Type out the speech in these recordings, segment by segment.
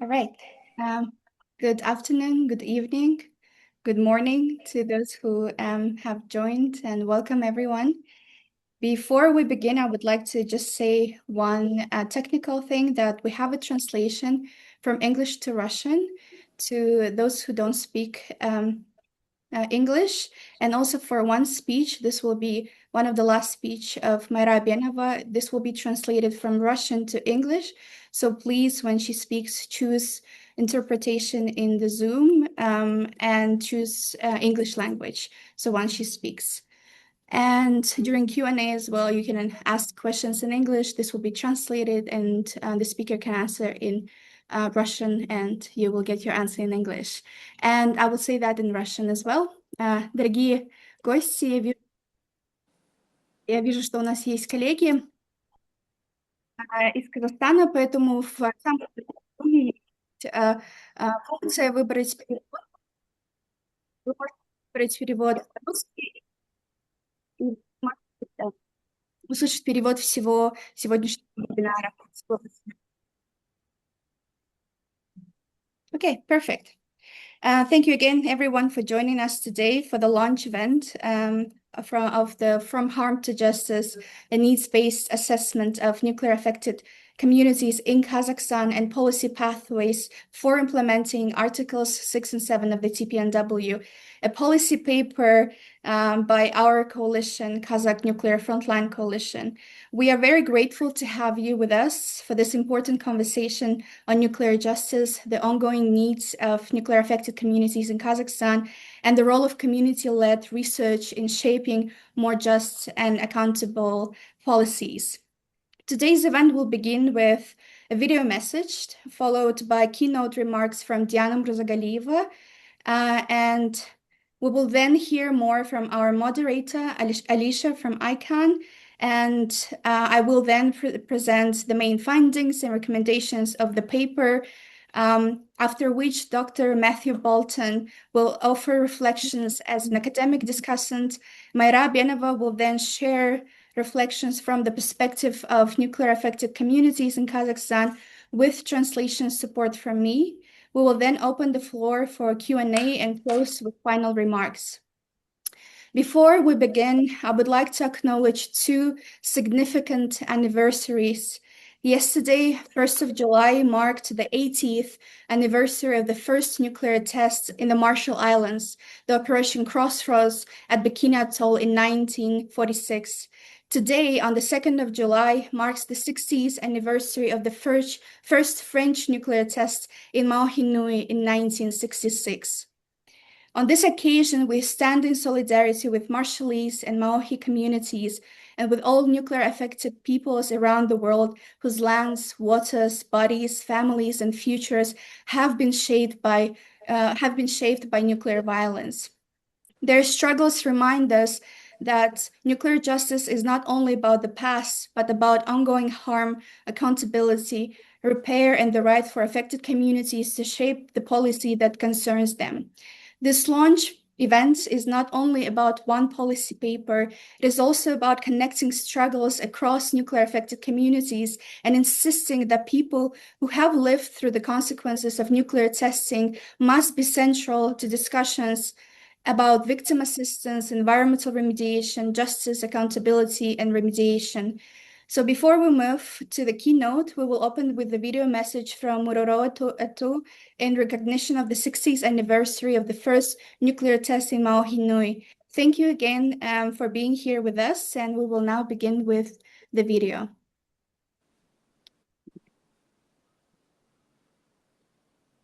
All right. Um, Good afternoon, good evening, good morning to those who have joined, and welcome everyone. Before we begin, I would like to just say one technical thing that we have a translation from English to Russian to those who don't speak English. And also for one speech, this will be one of the last speech of Mayra Benova. This will be translated from Russian to English. So please, when she speaks, choose interpretation in the Zoom and choose English language. So when she speaks. And during Q&A as well, you can ask questions in English. This will be translated and the speaker can answer in Russian and you will get your answer in English. And I will say that in Russian as well. Дорогие гости, я вижу, что у нас есть коллеги из Казахстана, поэтому в самом есть функция выбрать перевод. Вы можете выбрать перевод на русский и можете услышать перевод всего сегодняшнего вебинара. Okay, perfect. Thank you again, everyone, for joining us today for the launch event From Harm to Justice, a needs-based assessment of nuclear-affected communities in Kazakhstan and policy pathways for implementing Articles 6 and 7 of the TPNW, a policy paper by our coalition, Kazakh Nuclear Frontline Coalition. We are very grateful to have you with us for this important conversation on nuclear justice, the ongoing needs of nuclear-affected communities in Kazakhstan, and the role of community-led research in shaping more just and accountable policies. Today's event will begin with a video message, followed by keynote remarks from Diana Mruzagalieva, and we will then hear more from our moderator, Alicia from ICANN, and I will then present the main findings and recommendations of the paper, after which Dr. Matthew Bolton will offer reflections as an academic discussant. Mayra Benova will then share reflections from the perspective of nuclear-affected communities in Kazakhstan with translation support from me. We will then open the floor for Q&A and close with final remarks. Before we begin, I would like to acknowledge two significant anniversaries. Yesterday, 1st of July, marked the 80th anniversary of the first nuclear test in the Marshall Islands, the Operation Crossroads at Bikini Atoll in 1946. Today, on the 2nd of July, marks the 60th anniversary of the first French nuclear test in Maohinui in 1966. On this occasion, we stand in solidarity with Marshallese and Maohi communities and with all nuclear-affected peoples around the world whose lands, waters, bodies, families, and futures have been shaped by nuclear violence. Their struggles remind us that nuclear justice is not only about the past, but about ongoing harm, accountability, repair, and the right for affected communities to shape the policy that concerns them. This launch event is not only about one policy paper, it is also about connecting struggles across nuclear-affected communities and insisting that people who have lived through the consequences of nuclear testing must be central to discussions about victim assistance, environmental remediation, justice, accountability, and remediation. So before we move to the keynote, we will open with the video message from Muroro Atu in recognition of the 60th anniversary of the first nuclear test in Maohinui. Thank you again for being here with us, and we will now begin with the video.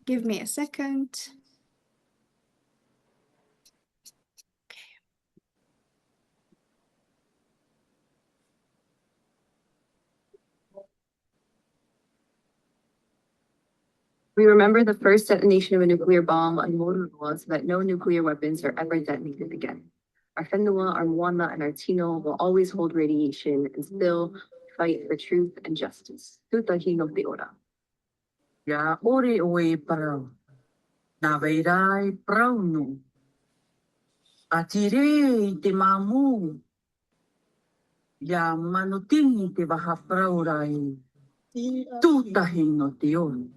Give me a second. We remember the first detonation of a nuclear bomb on Motorola so that no nuclear weapons are ever detonated again. Our Fenua, our Mwana, and our Tino will always hold radiation and still fight for truth and justice. Tutahino Deora. Ya ori oe parau. Na veirai praunu. Atire te mamu. Ya manutini te waha praurai. Tutahino te on.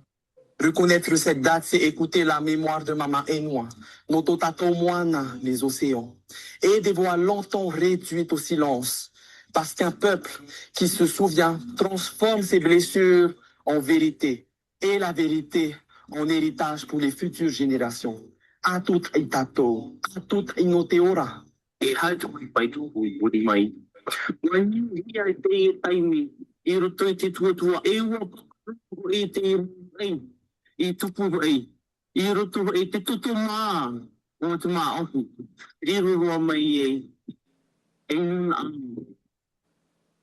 Reconnaître cette date, c'est écouter la mémoire de Maman Enwa, notre tato moana, les océans, et des voix longtemps réduites au silence. Parce qu'un peuple qui se souvient transforme ses blessures en vérité, et la vérité en héritage pour les futures générations. À tout itato, à tout inoteora. Et à tout itato, mai. When you hear the time, you twenty to a I tupu ai. I roto e te tutu mā. O te mā ohu. Riru roa mai e.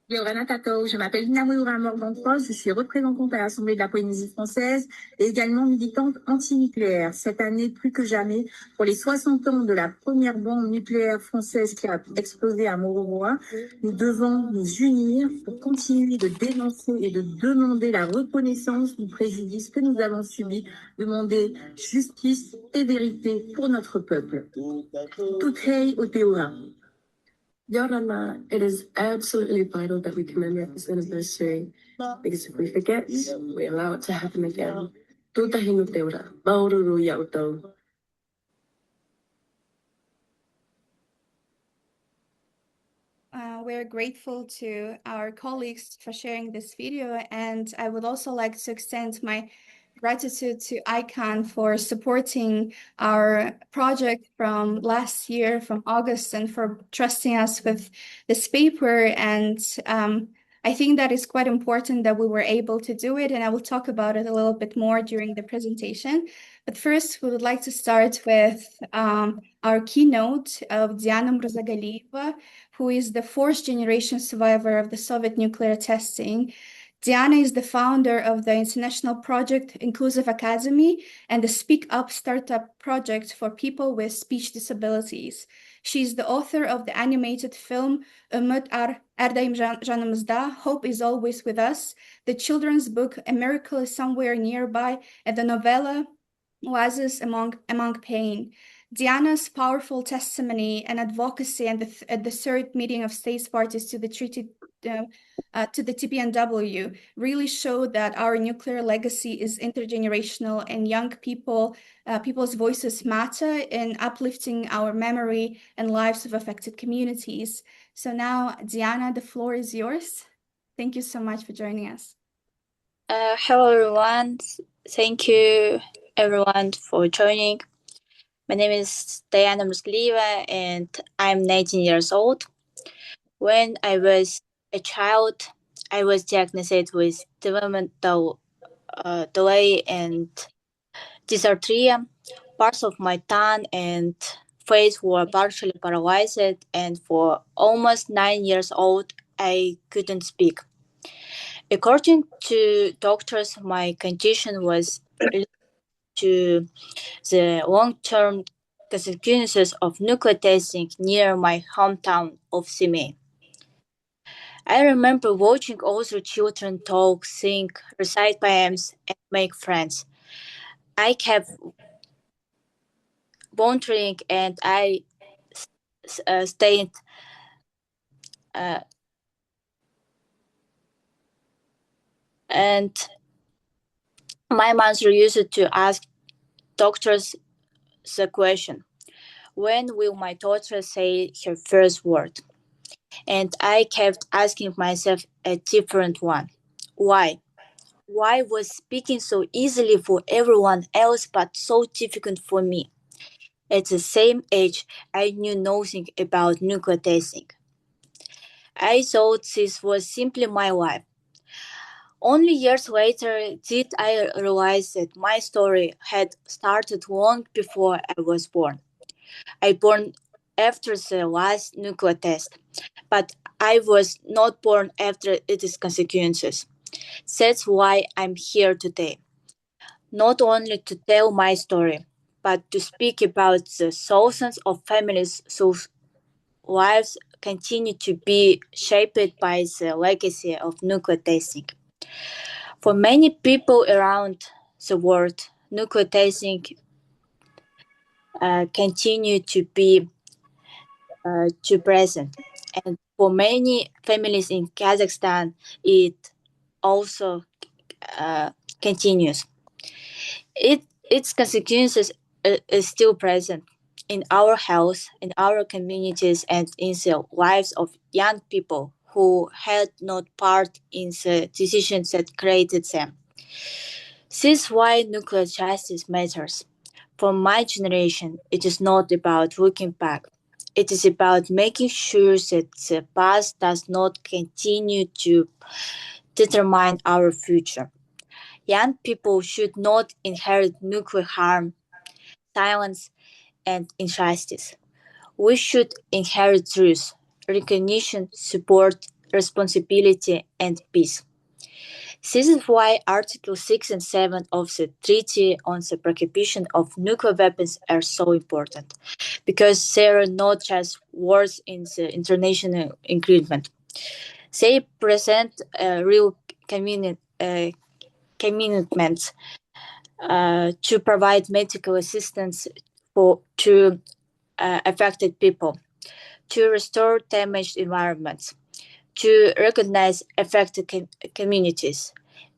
Yorana Tato, je m'appelle Lina Morgan-Cross, je suis représentante à l'Assemblée de la Polynésie française et également militante anti-nucléaire. Cette année, plus que jamais, pour les 60 ans de la première bombe nucléaire française qui a explosé à Moroboa, nous devons nous unir pour continuer de dénoncer et de demander la reconnaissance du préjudice que nous avons subi, demander justice et vérité pour notre peuple. Tout hei o te ura. Yorana, it is absolutely vital that we commemorate this anniversary because if we forget, we allow it to happen again. Tūtahi te ora, maururu ia o tau. We're grateful to our colleagues for sharing this video, and I would also like to extend my gratitude to ICANN for supporting our project from last year, from August, and for trusting us with this paper. And I think that is quite important that we were able to do it, and I will talk about it a little bit more during the presentation. But first, we would like to start with our keynote of Diana Mruzagalieva, who is the fourth generation survivor of the Soviet nuclear testing. Diana is the founder of the international project Inclusive Academy and the Speak Up Startup project for people with speech disabilities. She is the author of the animated film Umut Erdayım Janımızda, Hope is Always With Us, the children's book A Miracle is Somewhere Nearby, and the novella Oasis Among Pain. Diana's powerful testimony and advocacy at the third meeting of states parties to the treaty to the TPNW really show that our nuclear legacy is intergenerational and young people's voices matter in uplifting our memory and lives of affected communities. So now, Diana, the floor is yours. Thank you so much for joining us. Hello, everyone. Thank you, everyone, for joining. My name is Diana Muslieva, and I'm 19 years old. When I was a child, I was diagnosed with developmental delay and dysarthria. Parts of my tongue and face were partially paralyzed, and for almost 9 years old, I couldn't speak. According to doctors, my condition was linked to the long-term consequences of nuclear testing near my hometown of Sime. I remember watching older children talk, sing, recite poems, and make friends. I kept wondering, and I stayed and my mother used to ask doctors the question, when will my daughter say her first word? And I kept asking myself a different one. Why? Why was speaking so easily for everyone else but so difficult for me? At the same age, I knew nothing about nuclear testing. I thought this was simply my life. Only years later did I realize that my story had started long before I was born. I was born after the last nuclear test, but I was not born after its consequences. That's why I'm here today. Not only to tell my story, but to speak about the thousands of families whose lives continue to be shaped by the legacy of nuclear testing. For many people around the world, nuclear testing continue to be to present. And for many families in Kazakhstan, it also continues. Its consequences is still present in our health, in our communities, and in the lives of young people who had not part in the decisions that created them. This is why nuclear justice matters. For my generation, it is not about looking back. It is about making sure that the past does not continue to determine our future. Young people should not inherit nuclear harm, silence, and injustice. We should inherit truth, recognition, support, responsibility, and peace. This is why Article 6 and 7 of the Treaty on the Prohibition of Nuclear Weapons are so important, because they are not just words in the international agreement. They present real commitments to provide medical assistance to affected people, to restore damaged environments, to recognize affected communities,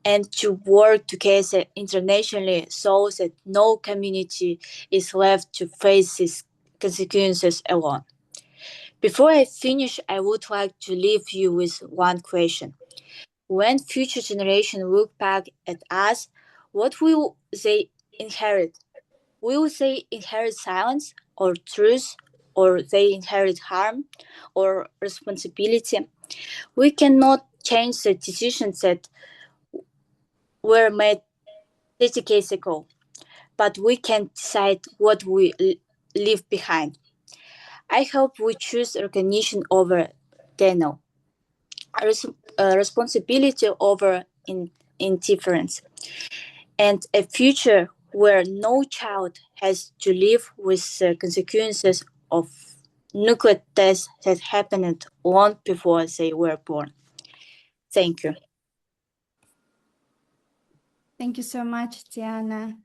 and to work together internationally so that no community is left to face these consequences alone. Before I finish, I would like to leave you with one question. When future generations look back at us, what will they inherit? Will they inherit silence or truth, or they inherit harm or responsibility? We cannot change the decisions that were made decades ago, but we can decide what we leave behind. I hope we choose recognition over denial, responsibility over indifference, and a future where no child has to live with the consequences of nuclear tests that happened long before they were born. Thank you. Thank you so much, Diana.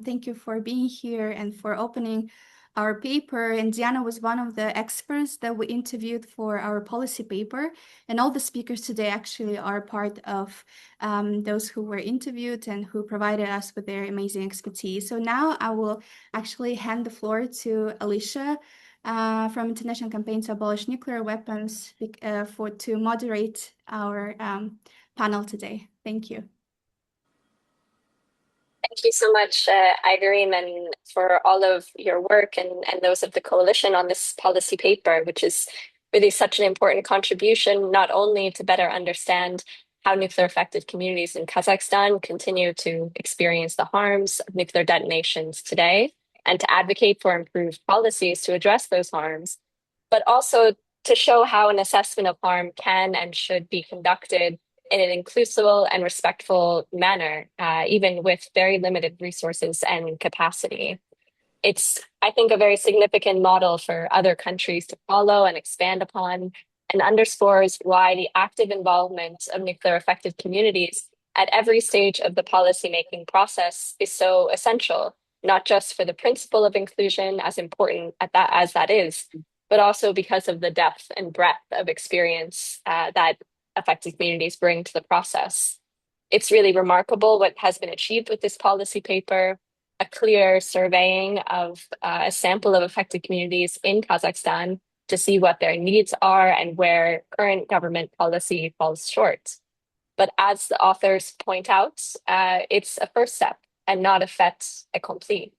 Thank you for being here and for opening our paper. And Diana was one of the experts that we interviewed for our policy paper. And all the speakers today actually are part of those who were interviewed and who provided us with their amazing expertise. So now I will actually hand the floor to Alicia from International Campaign to Abolish Nuclear Weapons to moderate our panel today. Thank you. Thank you so much, Irene, and for all of your work and those of the coalition on this policy paper, which is really such an important contribution, not only to better understand how nuclear affected communities in Kazakhstan continue to experience the harms of nuclear detonations today, and to advocate for improved policies to address those harms, but also to show how an assessment of harm can and should be conducted in an inclusive and respectful manner, even with very limited resources and capacity. It's, I think, a very significant model for other countries to follow and expand upon, and underscores why the active involvement of nuclear affected communities at every stage of the policymaking process is so essential, not just for the principle of inclusion, as important as that is, but also because of the depth and breadth of experience that affected communities bring to the process. It's really remarkable what has been achieved with this policy paper, a clear surveying of a sample of affected communities in Kazakhstan to see what their needs are and where current government policy falls short. But as the authors point out, it's a first step and not a fait accompli.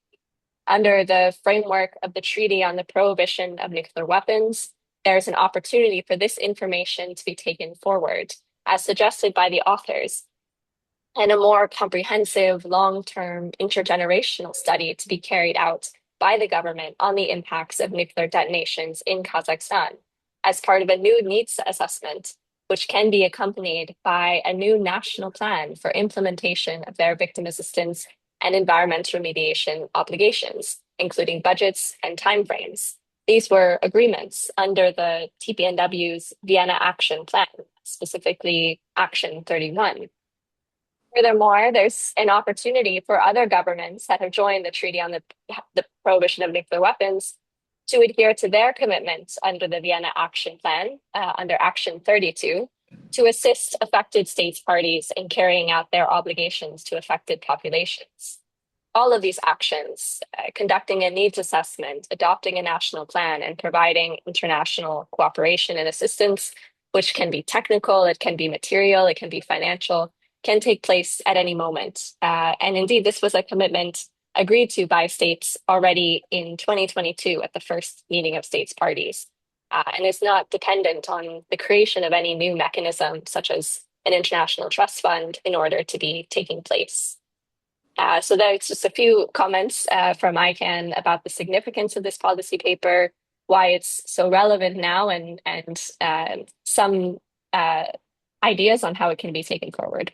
Under the framework of the Treaty on the Prohibition of Nuclear Weapons, there's an opportunity for this information to be taken forward, as suggested by the authors, and a more comprehensive, long-term intergenerational study to be carried out by the government on the impacts of nuclear detonations in Kazakhstan as part of a new needs assessment, which can be accompanied by a new national plan for implementation of their victim assistance and environmental remediation obligations, including budgets and timeframes. These were agreements under the TPNW's Vienna Action Plan, specifically Action 31. Furthermore, there's an opportunity for other governments that have joined the Treaty on the Prohibition of Nuclear Weapons to adhere to their commitments under the Vienna Action Plan, under Action 32, to assist affected states parties in carrying out their obligations to affected populations. all of these actions, conducting a needs assessment, adopting a national plan, and providing international cooperation and assistance, which can be technical, it can be material, it can be financial, can take place at any moment. And indeed, this was a commitment agreed to by states already in 2022 at the first meeting of states parties, and is not dependent on the creation of any new mechanism, such as an international trust fund, in order to be taking place. So that's just a few comments from ICANN about the significance of this policy paper, why it's so relevant now, and some ideas on how it can be taken forward.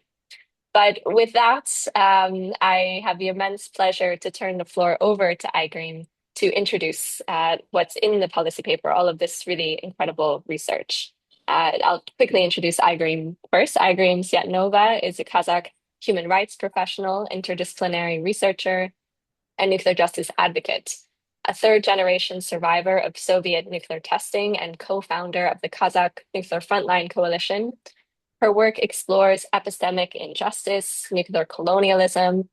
But with that, I have the immense pleasure to turn the floor over to iGream to introduce what's in the policy paper, all of this really incredible research. I'll quickly introduce iGream first. iGream Syatnova is a Kazakh human rights professional, interdisciplinary researcher, and nuclear justice advocate, a third-generation survivor of Soviet nuclear testing and co-founder of the Kazakh Nuclear Frontline Coalition. Her work explores epistemic injustice, nuclear colonialism,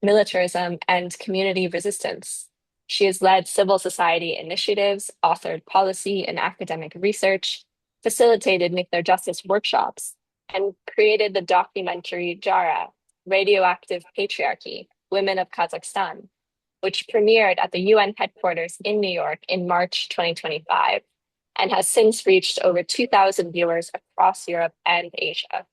militarism, and community resistance. She has led civil society initiatives, authored policy and academic research, facilitated nuclear justice workshops, and created the documentary Jara, Radioactive Patriarchy, Women of Kazakhstan, which premiered at the UN headquarters in New York in March 2025, and has since reached over 2,000 viewers across Europe and Asia.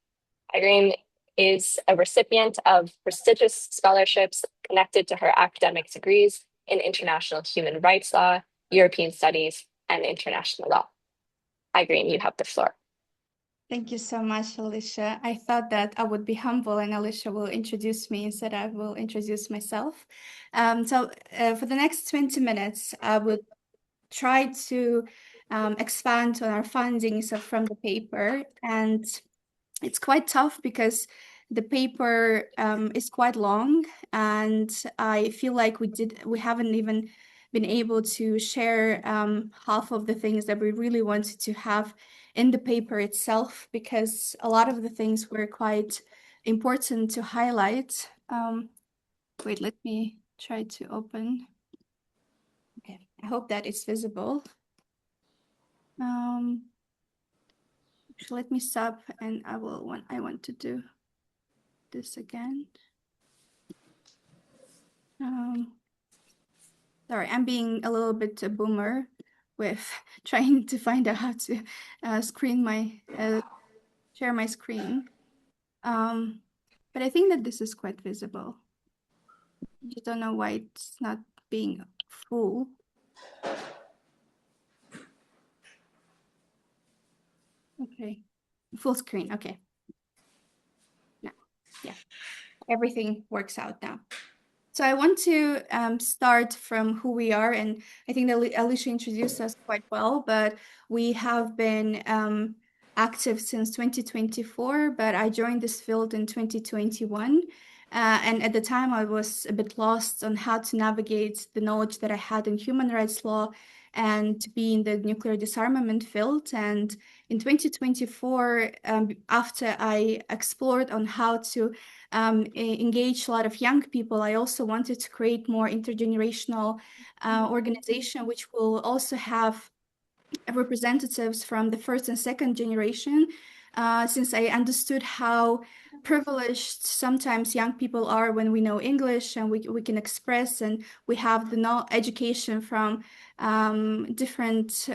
iGream is a recipient of prestigious scholarships connected to her academic degrees in international human rights law, European studies, and international law. iGream, you have the floor. Thank you so much, Alicia. I thought that I would be humble and Alicia will introduce me. Instead, I will introduce myself. For the next 20 minutes, I would try to expand on our findings from the paper. And it's quite tough because the paper is quite long, and I feel like we haven't even been able to share half of the things that we really wanted to have in the paper itself, because a lot of the things were quite important to highlight. Wait, let me try to open. Okay, I hope that it's visible. Let me stop, and I want to do this again. Sorry, I'm being a little bit a boomer with trying to find out how to share my screen. But I think that this is quite visible. I don't know why it's not being full. Okay, full screen. Okay. Now, yeah, everything works out now. So I want to start from who we are, and I think that Alicia introduced us quite well, but we have been active since 2024, but I joined this field in 2021. And at the time, I was a bit lost on how to navigate the knowledge that I had in human rights law and to be in the nuclear disarmament field. And in 2024, after I explored on how to engage a lot of young people, I also wanted to create more intergenerational organization, which will also have representatives from the first and second generation, since I understood how privileged sometimes young people are when we know English and we can express, and we have the education from different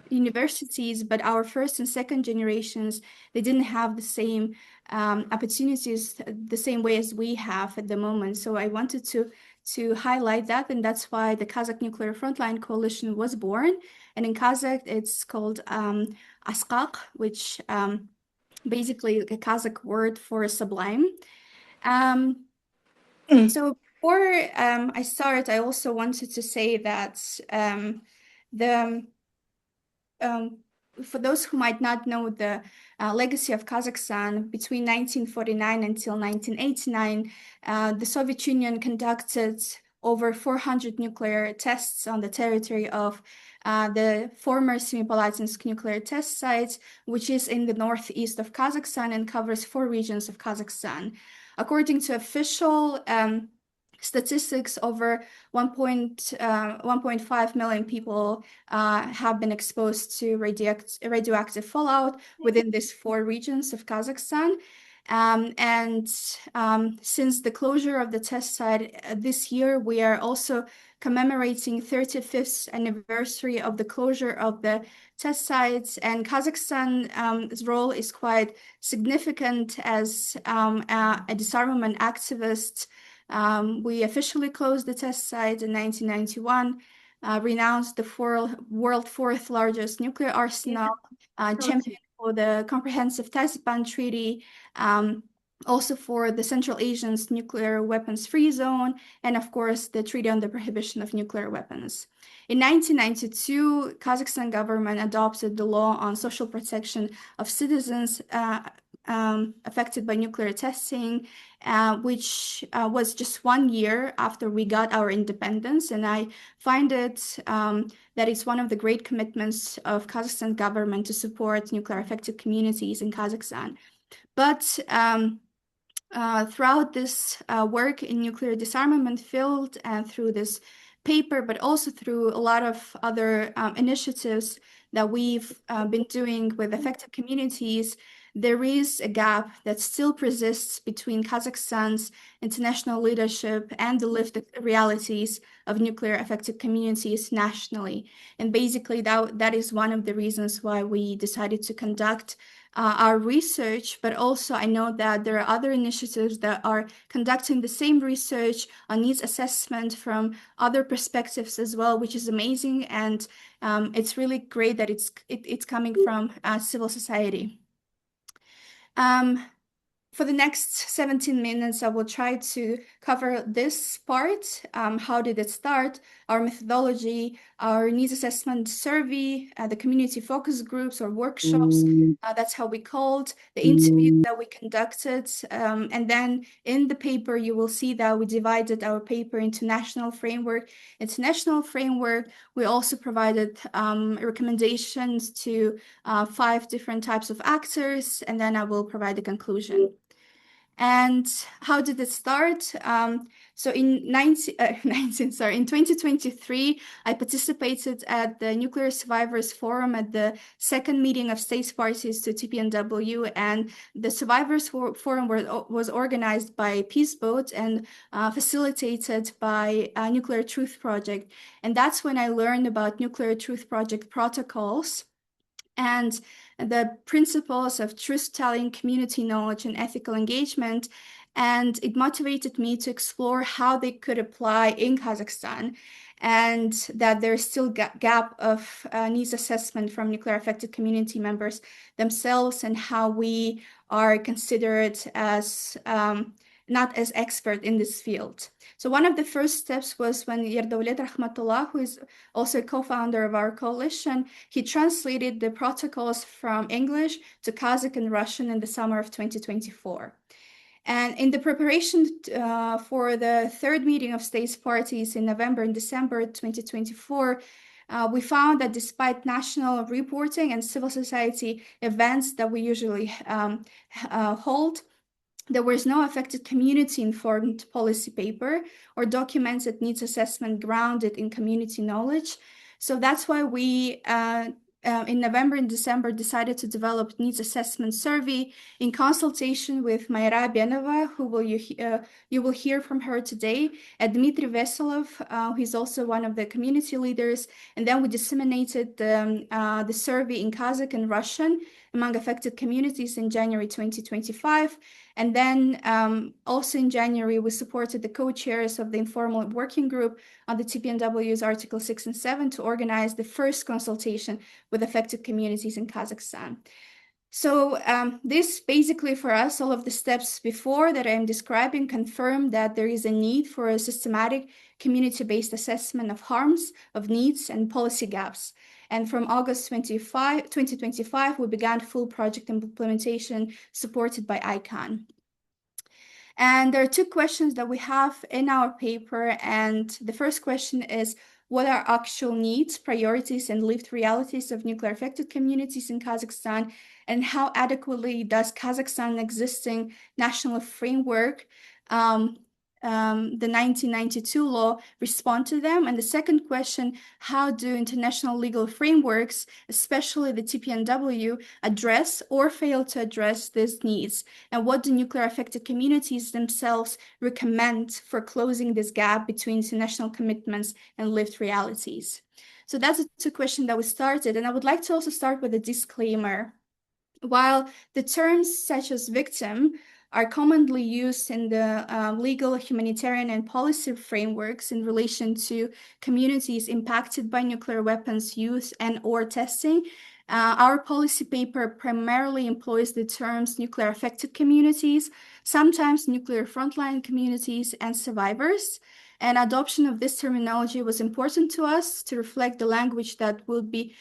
universities, but our first and second generations, they didn't have the same opportunities the same way as we have at the moment. So I wanted to highlight that, and that's why the Kazakh Nuclear Frontline Coalition was born. And in Kazakh, it's called Askak, which basically a Kazakh word for sublime. So before I start, I also wanted to say that for those who might not know the legacy of Kazakhstan, between 1949 until 1989, the Soviet Union conducted over 400 nuclear tests on the territory of the former Semipalatinsk nuclear test site, which is in the northeast of Kazakhstan and covers 4 regions of Kazakhstan. According to official statistics, over 1.5 million people have been exposed to radioactive fallout within these 4 regions of Kazakhstan. Since the closure of the test site this year, we are also commemorating 35th anniversary of the closure of the test sites, and Kazakhstan's role is quite significant as a disarmament activist. We officially closed the test site in 1991, renounced the world 4th largest nuclear arsenal, championed for the Comprehensive Test Ban Treaty, also for the Central Asia's nuclear weapons free zone, and of course the Treaty on the Prohibition of Nuclear Weapons. In 1992, Kazakhstan government adopted the law on social protection of citizens affected by nuclear testing, which was just 1 year after we got our independence. And I find it that it's one of the great commitments of Kazakhstan government to support nuclear affected communities in Kazakhstan. But throughout this work in nuclear disarmament field and through this paper, but also through a lot of other initiatives that we've been doing with affected communities, there is a gap that still persists between Kazakhstan's international leadership and the lived realities of nuclear affected communities nationally. And basically that is one of the reasons why we decided to conduct our research, but also I know that there are other initiatives that are conducting the same research on needs assessment from other perspectives as well, which is amazing. And it's really great that it's coming from civil society. For the next 17 minutes, I will try to cover this part. How did it start? Our methodology, our needs assessment survey, the community focus groups or workshops, that's how we called, the interview that we conducted. And then in the paper, you will see that we divided our paper into national framework. International framework, we also provided recommendations to 5 different types of actors, and then I will provide the conclusion. And how did it start? So in 2023, I participated at the Nuclear Survivors Forum at the 2nd meeting of states parties to TPNW, and the Survivors Forum was organized by Peace Boat and facilitated by Nuclear Truth Project. And that's when I learned about Nuclear Truth Project protocols and the principles of truth-telling, community knowledge, and ethical engagement. And it motivated me to explore how they could apply in Kazakhstan, and that there's still gap of needs assessment from nuclear affected community members themselves, and how we are considered as not as expert in this field. So one of the first steps was when Yerdaulet Rahmatullah, who is also a co-founder of our coalition, he translated the protocols from English to Kazakh and Russian in the summer of 2024. And in the preparation for the 3rd meeting of states parties in November and December 2024, we found that despite national reporting and civil society events that we usually hold, there was no affected community-informed policy paper or documented needs assessment grounded in community knowledge. So that's why we, in November and December, decided to develop needs assessment survey in consultation with Mayra Benova, who you will hear from her today, and Dmitry Veselov, who is also one of the community leaders. And then we disseminated the survey in Kazakh and Russian among affected communities in January 2025. And then also in January, we supported the co-chairs of the informal working group on the TPNW's Article 6 and 7 to organize the first consultation with affected communities in Kazakhstan. So this basically for us, all of the steps before that I'm describing confirm that there is a need for a systematic community-based assessment of harms, of needs, and policy gaps. And from August 2025, we began full project implementation supported by ICANN. And there are 2 questions that we have in our paper. And the first question is, what are actual needs, priorities, and lived realities of nuclear affected communities in Kazakhstan? And how adequately does Kazakhstan existing national framework the 1992 law respond to them? And the second question, how do international legal frameworks, especially the TPNW, address or fail to address these needs? And what do nuclear affected communities themselves recommend for closing this gap between international commitments and lived realities? So that's the two questions that we started. And I would like to also start with a disclaimer. While the terms such as victim are commonly used in the legal, humanitarian, and policy frameworks in relation to communities impacted by nuclear weapons use and/or testing, our policy paper primarily employs the terms nuclear affected communities, sometimes nuclear frontline communities, and survivors. And adoption of this terminology was important to us to reflect the language that will be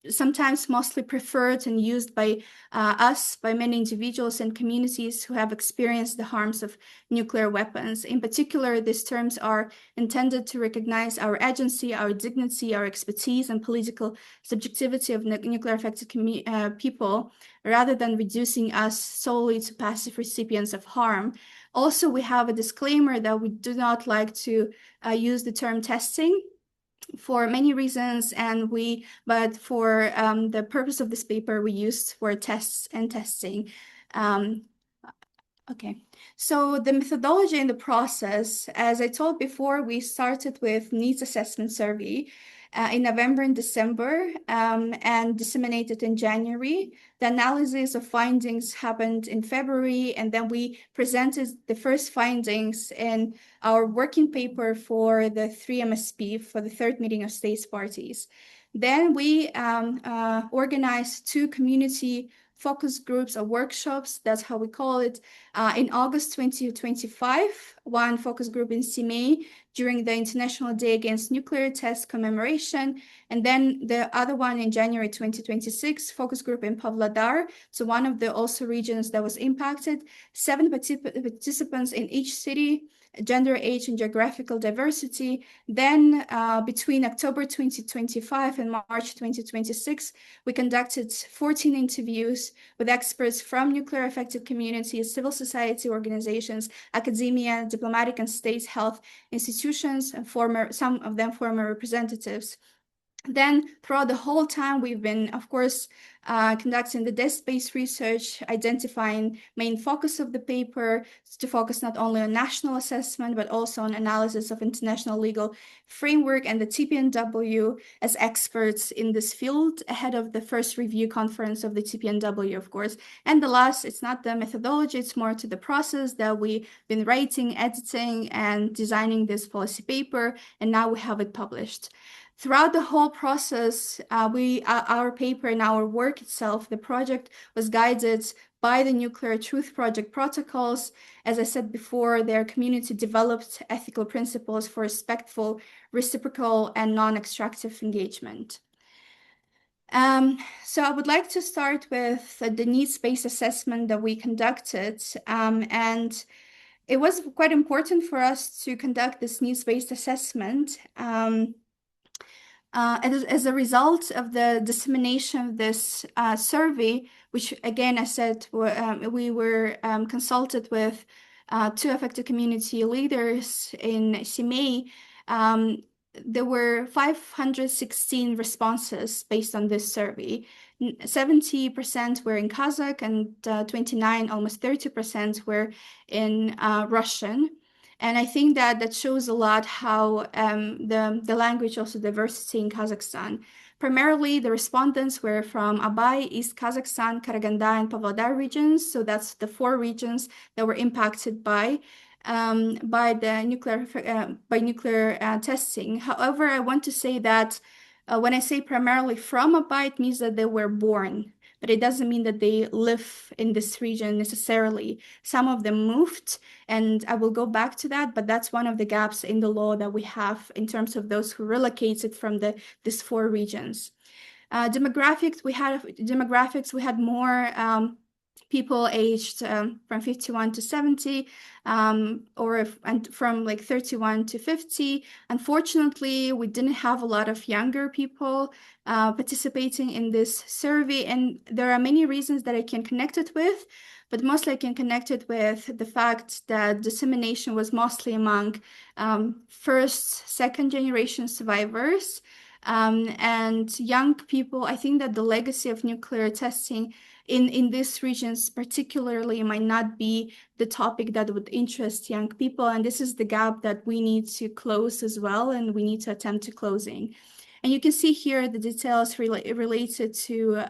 sometimes mostly preferred and used by by many individuals and communities who have experienced the harms of nuclear weapons. In particular, these terms are intended to recognize our agency, our dignity, our expertise, and political subjectivity of nuclear affected people, rather than reducing us solely to passive recipients of harm. Also, we have a disclaimer that we do not like to use the term testing for many reasons, but for the purpose of this paper, we used for tests and testing. Okay, so the methodology in the process, as I told before, we started with needs assessment survey in November and December and disseminated in January. The analysis of findings happened in February, and then we presented the first findings in our working paper for the 3MSP, for the third meeting of states parties. Then we organized two community focus groups or workshops, that's how we call it, in August 2025, one focus group in Simei during the International Day Against Nuclear Test commemoration, and then the other one in January 2026, focus group in Pavlodar, so one of the also regions that was impacted, 7 participants in each city, gender, age, and geographical diversity. Then between October 2025 and March 2026, we conducted 14 interviews with experts from nuclear affected communities, civil society organizations, academia, diplomatic and state health institutions, and some of them former representatives. Then throughout the whole time, we've been, of course, conducting the desk-based research, identifying main focus of the paper to focus not only on national assessment, but also on analysis of international legal framework and the TPNW as experts in this field ahead of the first review conference of the TPNW, of course. And the last, it's not the methodology, it's more to the process that we've been writing, editing, and designing this policy paper, and now we have it published. Throughout the whole process, our paper and our work itself, the project was guided by the Nuclear Truth Project protocols. As I said before, their community developed ethical principles for respectful, reciprocal, and non-extractive engagement. So I would like to start with the needs-based assessment that we conducted, and it was quite important for us to conduct this needs-based assessment. As a result of the dissemination of this survey, which again, I said, we were consulted with 2 affected community leaders in Simei, there were 516 responses based on this survey. 70% were in Kazakh and 29, almost 30% were in Russian. And I think that shows a lot how the language, also diversity in Kazakhstan. Primarily, the respondents were from Abay, East Kazakhstan, Karaganda, and Pavlodar regions. So that's the 4 regions that were impacted by the nuclear testing. However, I want to say that when I say primarily from Abay, it means that they were born, but it doesn't mean that they live in this region necessarily. Some of them moved, and I will go back to that, but that's one of the gaps in the law that we have in terms of those who relocated from these 4 regions. Demographics, we had more people aged from 51 to 70, and from like 31 to 50. Unfortunately, we didn't have a lot of younger people participating in this survey, and there are many reasons that I can connect it with. but mostly I can connect it with the fact that dissemination was mostly among first, second generation survivors and young people. I think that the legacy of nuclear testing in these regions particularly might not be the topic that would interest young people. And this is the gap that we need to close as well, and we need to attempt to closing. And you can see here the details related to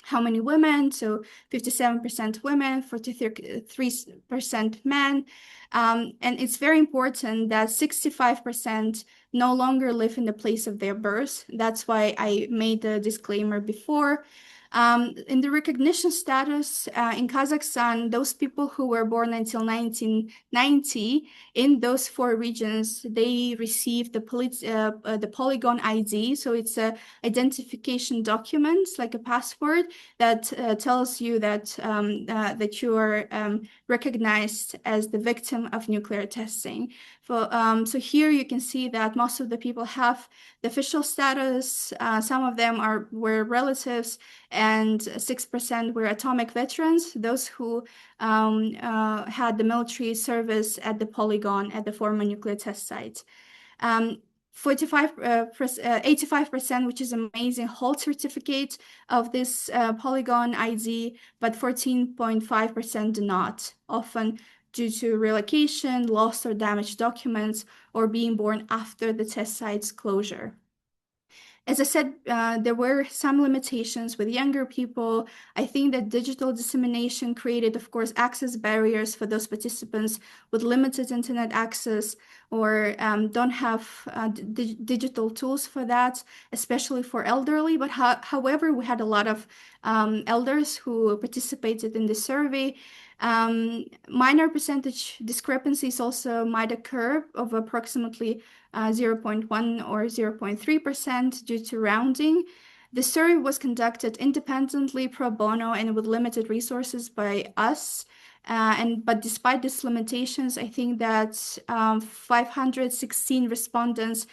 how many women, so 57% women, 43% men. And it's very important that 65% no longer live in the place of their birth. That's why I made the disclaimer before. In the recognition status in Kazakhstan, those people who were born until 1990 in those 4 regions, they received the polygon ID. So it's a identification document, like a passport that tells you that that you are recognized as the victim of nuclear testing. So here you can see that most of the people have the official status. Some of them were relatives, and 6% were atomic veterans, those who had the military service at the polygon at the former nuclear test site. 85%, which is amazing, hold certificate of this polygon ID, but 14.5% do not, often due to relocation, lost or damaged documents, or being born after the test site's closure. As I said, there were some limitations with younger people. I think that digital dissemination created, of course, access barriers for those participants with limited internet access or don't have digital tools for that, especially for elderly. But however, we had a lot of elders who participated in the survey. Minor percentage discrepancies also might occur of approximately 0.1 or 0.3% due to rounding. The survey was conducted independently, pro bono, and with limited resources by us. But despite these limitations, I think that 516 respondents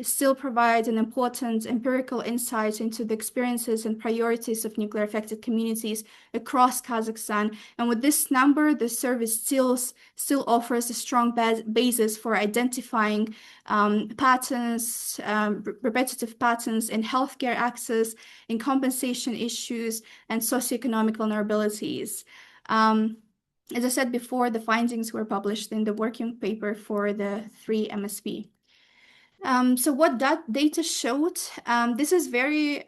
still provide an important empirical insight into the experiences and priorities of nuclear affected communities across Kazakhstan. And with this number, the survey still offers a strong basis for identifying patterns, repetitive patterns in healthcare access, in compensation issues, and socioeconomic vulnerabilities. As I said before, the findings were published in the working paper for the 3 MSP. So what that data showed, this is very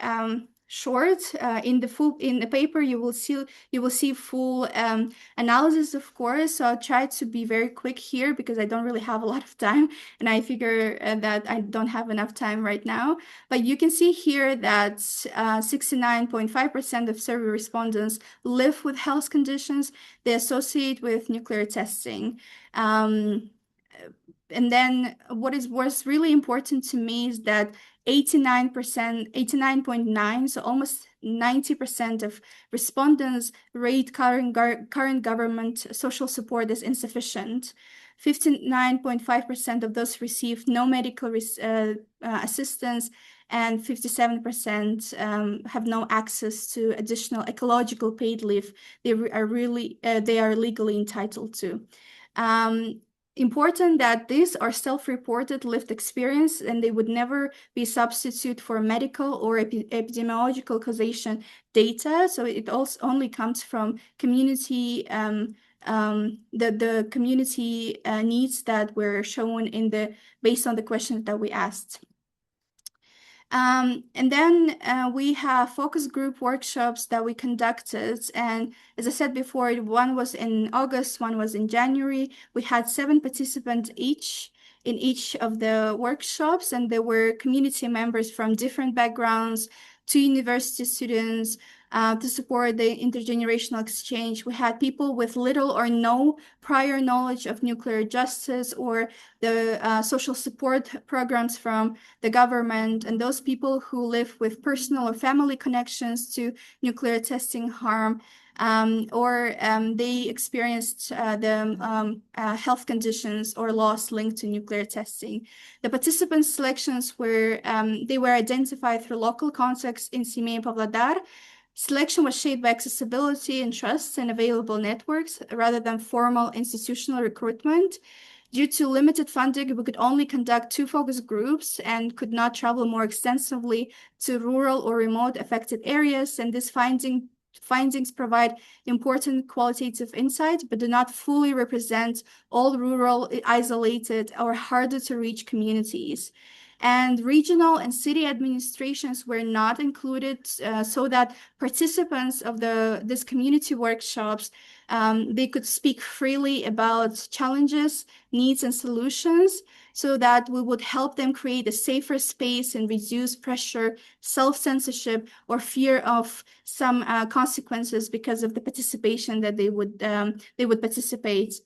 short. In the paper, you will see full analysis, of course. So I'll try to be very quick here because I don't really have a lot of time, and I figure that I don't have enough time right now. But you can see here that 69.5% of survey respondents live with health conditions they associate with nuclear testing. And then what was really important to me is that 89.9%, so almost 90% of respondents rate current government social support as insufficient. 59.5% of those received no medical assistance, and 57% have no access to additional ecological paid leave they are legally entitled to. Important that these are self-reported lived experience, and they would never be a substitute for medical or epidemiological causation data. So it also only comes from community, the community needs that were shown based on the questions that we asked. And then we have focus group workshops that we conducted. And as I said before, one was in August, one was in January. We had 7 participants in each of the workshops, and there were community members from different backgrounds, 2 university students, to support the intergenerational exchange. We had people with little or no prior knowledge of nuclear justice or the social support programs from the government, and those people who live with personal or family connections to nuclear testing harm, or they experienced the health conditions or loss linked to nuclear testing. The participant selections were identified through local context in Semey and Pavlodar. Selection was shaped by accessibility and trust and available networks rather than formal institutional recruitment. Due to limited funding, we could only conduct 2 focus groups and could not travel more extensively to rural or remote affected areas. And these findings provide important qualitative insight, but do not fully represent all rural, isolated, or harder to reach communities. And regional and city administrations were not included, so that participants of these community workshops, they could speak freely about challenges, needs, and solutions, so that we would help them create a safer space and reduce pressure, self-censorship, or fear of some consequences because of the participation that they would participate.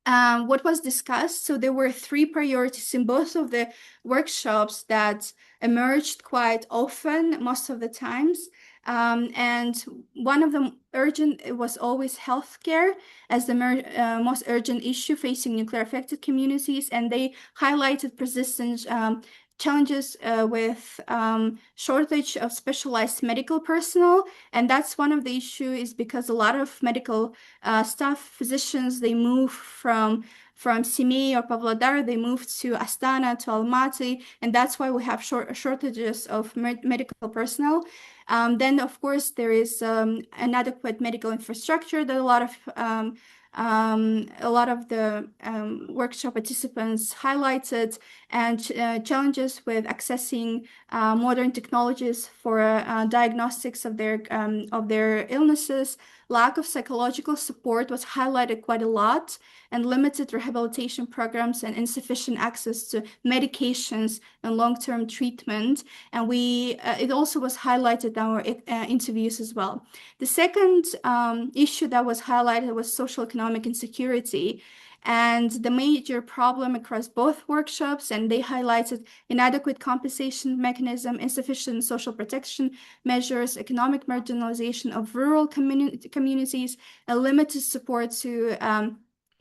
What was discussed? So there were 3 priorities in both of the workshops that emerged quite often, most of the times. And one of them urgent, it was always healthcare as the most urgent issue facing nuclear affected communities. And they highlighted persistent challenges with shortage of specialized medical personnel. And that's one of the issues, is because a lot of medical staff, physicians, they move from Semey or Pavlodar, they moved to Astana, to Almaty, and that's why we have shortages of medical personnel. Then, of course, there is inadequate medical infrastructure that a lot of the workshop participants highlighted, and challenges with accessing modern technologies for diagnostics of their illnesses. Lack of psychological support was highlighted quite a lot, and limited rehabilitation programs and insufficient access to medications and long-term treatment. And it also was highlighted in our interviews as well. The second issue that was highlighted was social economic insecurity. And the major problem across both workshops, and they highlighted inadequate compensation mechanism, insufficient social protection measures, economic marginalization of rural communities, and limited support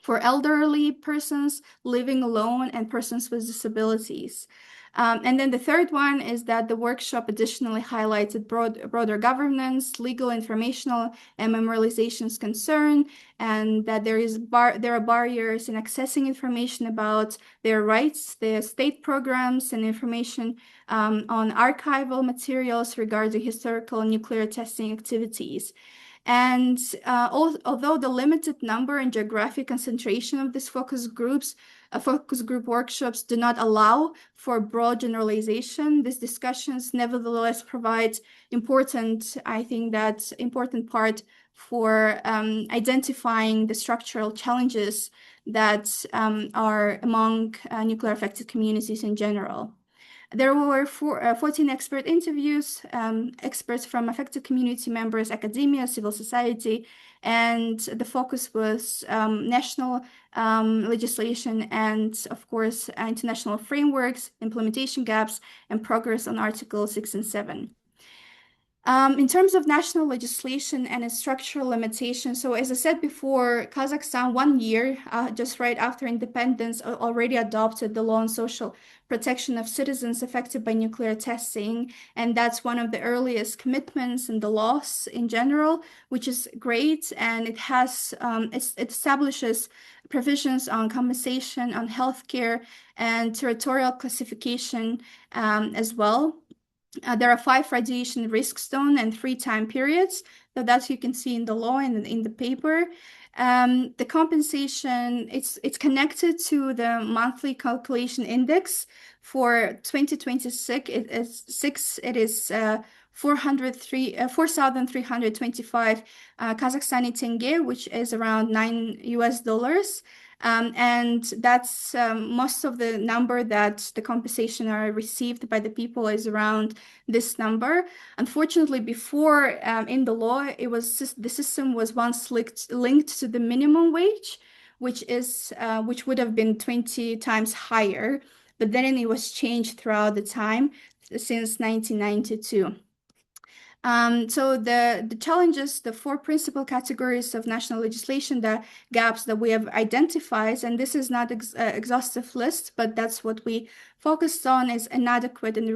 for elderly persons living alone and persons with disabilities. And then the third one is that the workshop additionally highlighted broader governance, legal, informational, and memorializations concern, and that there are barriers in accessing information about their rights, their state programs, and information on archival materials regarding historical nuclear testing activities. And although the limited number and geographic concentration of these focus group workshops do not allow for broad generalization, these discussions nevertheless provide important part for identifying the structural challenges that are among nuclear affected communities in general. There were 14 expert interviews, experts from affected community members, academia, civil society, and the focus was national legislation and, of course, international frameworks, implementation gaps, and progress on Articles 6 and 7. In terms of national legislation and its structural limitations, so as I said before, Kazakhstan 1 year, just right after independence, already adopted the law on social protection of citizens affected by nuclear testing. And that's one of the earliest commitments in the laws in general, which is great. And it has, it establishes provisions on compensation, on healthcare, and territorial classification as well. There are 5 radiation risk zone and 3 time periods. So that you can see in the law and in the paper. The compensation, it's connected to the monthly calculation index for 2026. It is 4,325 Kazakhstani tenge, which is around $9. And that's most of the number that the compensation are received by the people is around this number. Unfortunately, before in the law, the system was once linked to the minimum wage, which would have been 20 times higher, but then it was changed throughout the time since 1992. So the challenges, the 4 principal categories of national legislation, the gaps that we have identified, and this is not exhaustive list, but that's what we focused on, is inadequate and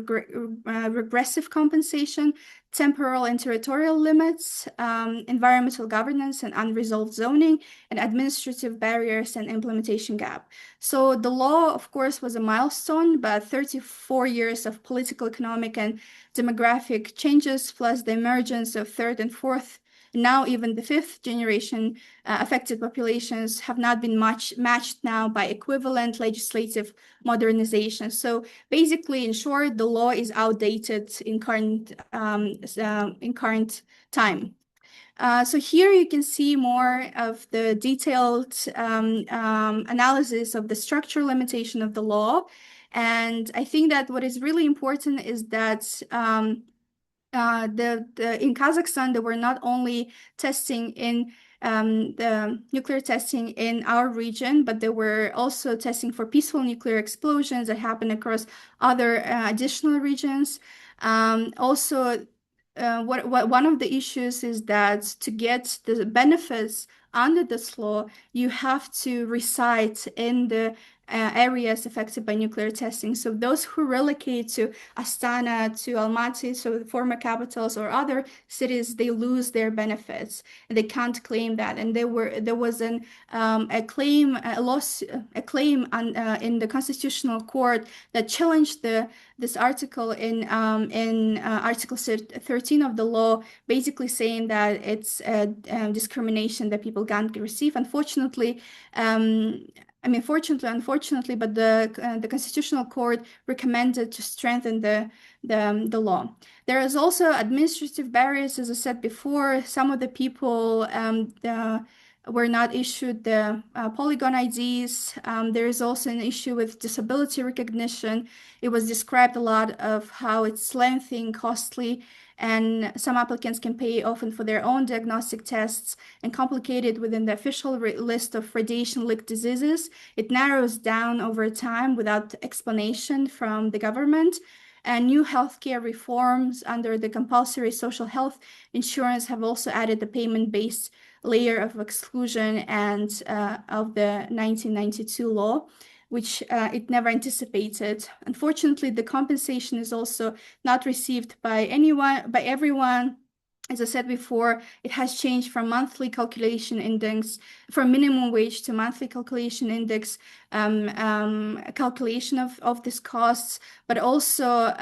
regressive compensation, temporal and territorial limits, environmental governance and unresolved zoning, and administrative barriers and implementation gap. So the law, of course, was a milestone, but 34 years of political, economic, and demographic changes, plus the emergence of third and fourth, now even the fifth generation affected populations have not been matched now by equivalent legislative modernization. So basically, in short, the law is outdated in current time. So here you can see more of the detailed analysis of the structural limitation of the law. And I think that what is really important is that in Kazakhstan, there were not only testing in the nuclear testing in our region, but there were also testing for peaceful nuclear explosions that happened across other additional regions. Also, one of the issues is that to get the benefits under this law, you have to reside in the areas affected by nuclear testing. So those who relocate to Astana, to Almaty, so the former capitals or other cities, they lose their benefits and they can't claim that. And there was a claim in the Constitutional Court that challenged this article in Article 13 of the law, basically saying that it's discrimination that people can't receive. Unfortunately, unfortunately, but the Constitutional Court recommended to strengthen the law. There is also administrative barriers, as I said before. Some of the people were not issued the polygon IDs. There is also an issue with disability recognition. It was described a lot of how it's lengthy and costly, and some applicants can pay often for their own diagnostic tests and complicated within the official list of radiation-linked diseases. It narrows down over time without explanation from the government. And new healthcare reforms under the compulsory social health insurance have also added the payment-based layer of exclusion and of the 1992 law, which it never anticipated. Unfortunately, the compensation is also not received by everyone. As I said before, it has changed from monthly calculation index, from minimum wage to monthly calculation index, calculation of these costs, but also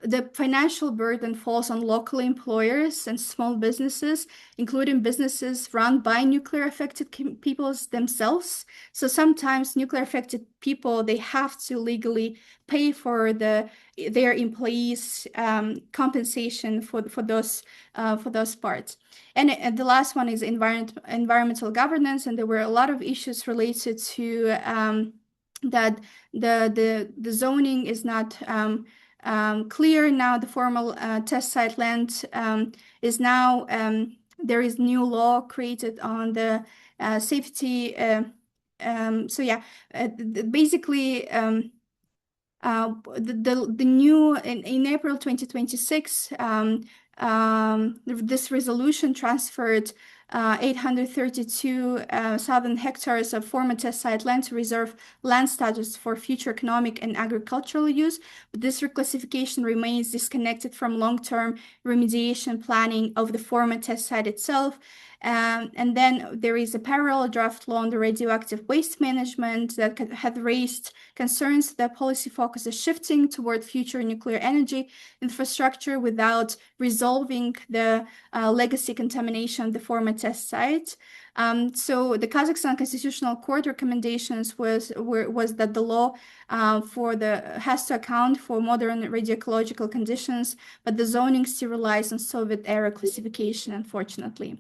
the financial burden falls on local employers and small businesses, including businesses run by nuclear affected peoples themselves. So sometimes nuclear affected people, they have to legally pay for their employees compensation for those parts. And the last one is environmental governance, and there were a lot of issues related to that the zoning is not clear now. The formal test site land is now, there is new law created on the safety. Basically, the new in April 2026, this resolution transferred 832,000 hectares of former test site land to reserve land status for future economic and agricultural use. But this reclassification remains disconnected from long-term remediation planning of the former test site itself. And then there is a parallel draft law on the radioactive waste management that had raised concerns that policy focus is shifting toward future nuclear energy infrastructure without resolving the legacy contamination of the former test site. So the Kazakhstan Constitutional Court recommendations was that the law has to account for modern radiological conditions, but the zoning still relies on Soviet-era classification, unfortunately.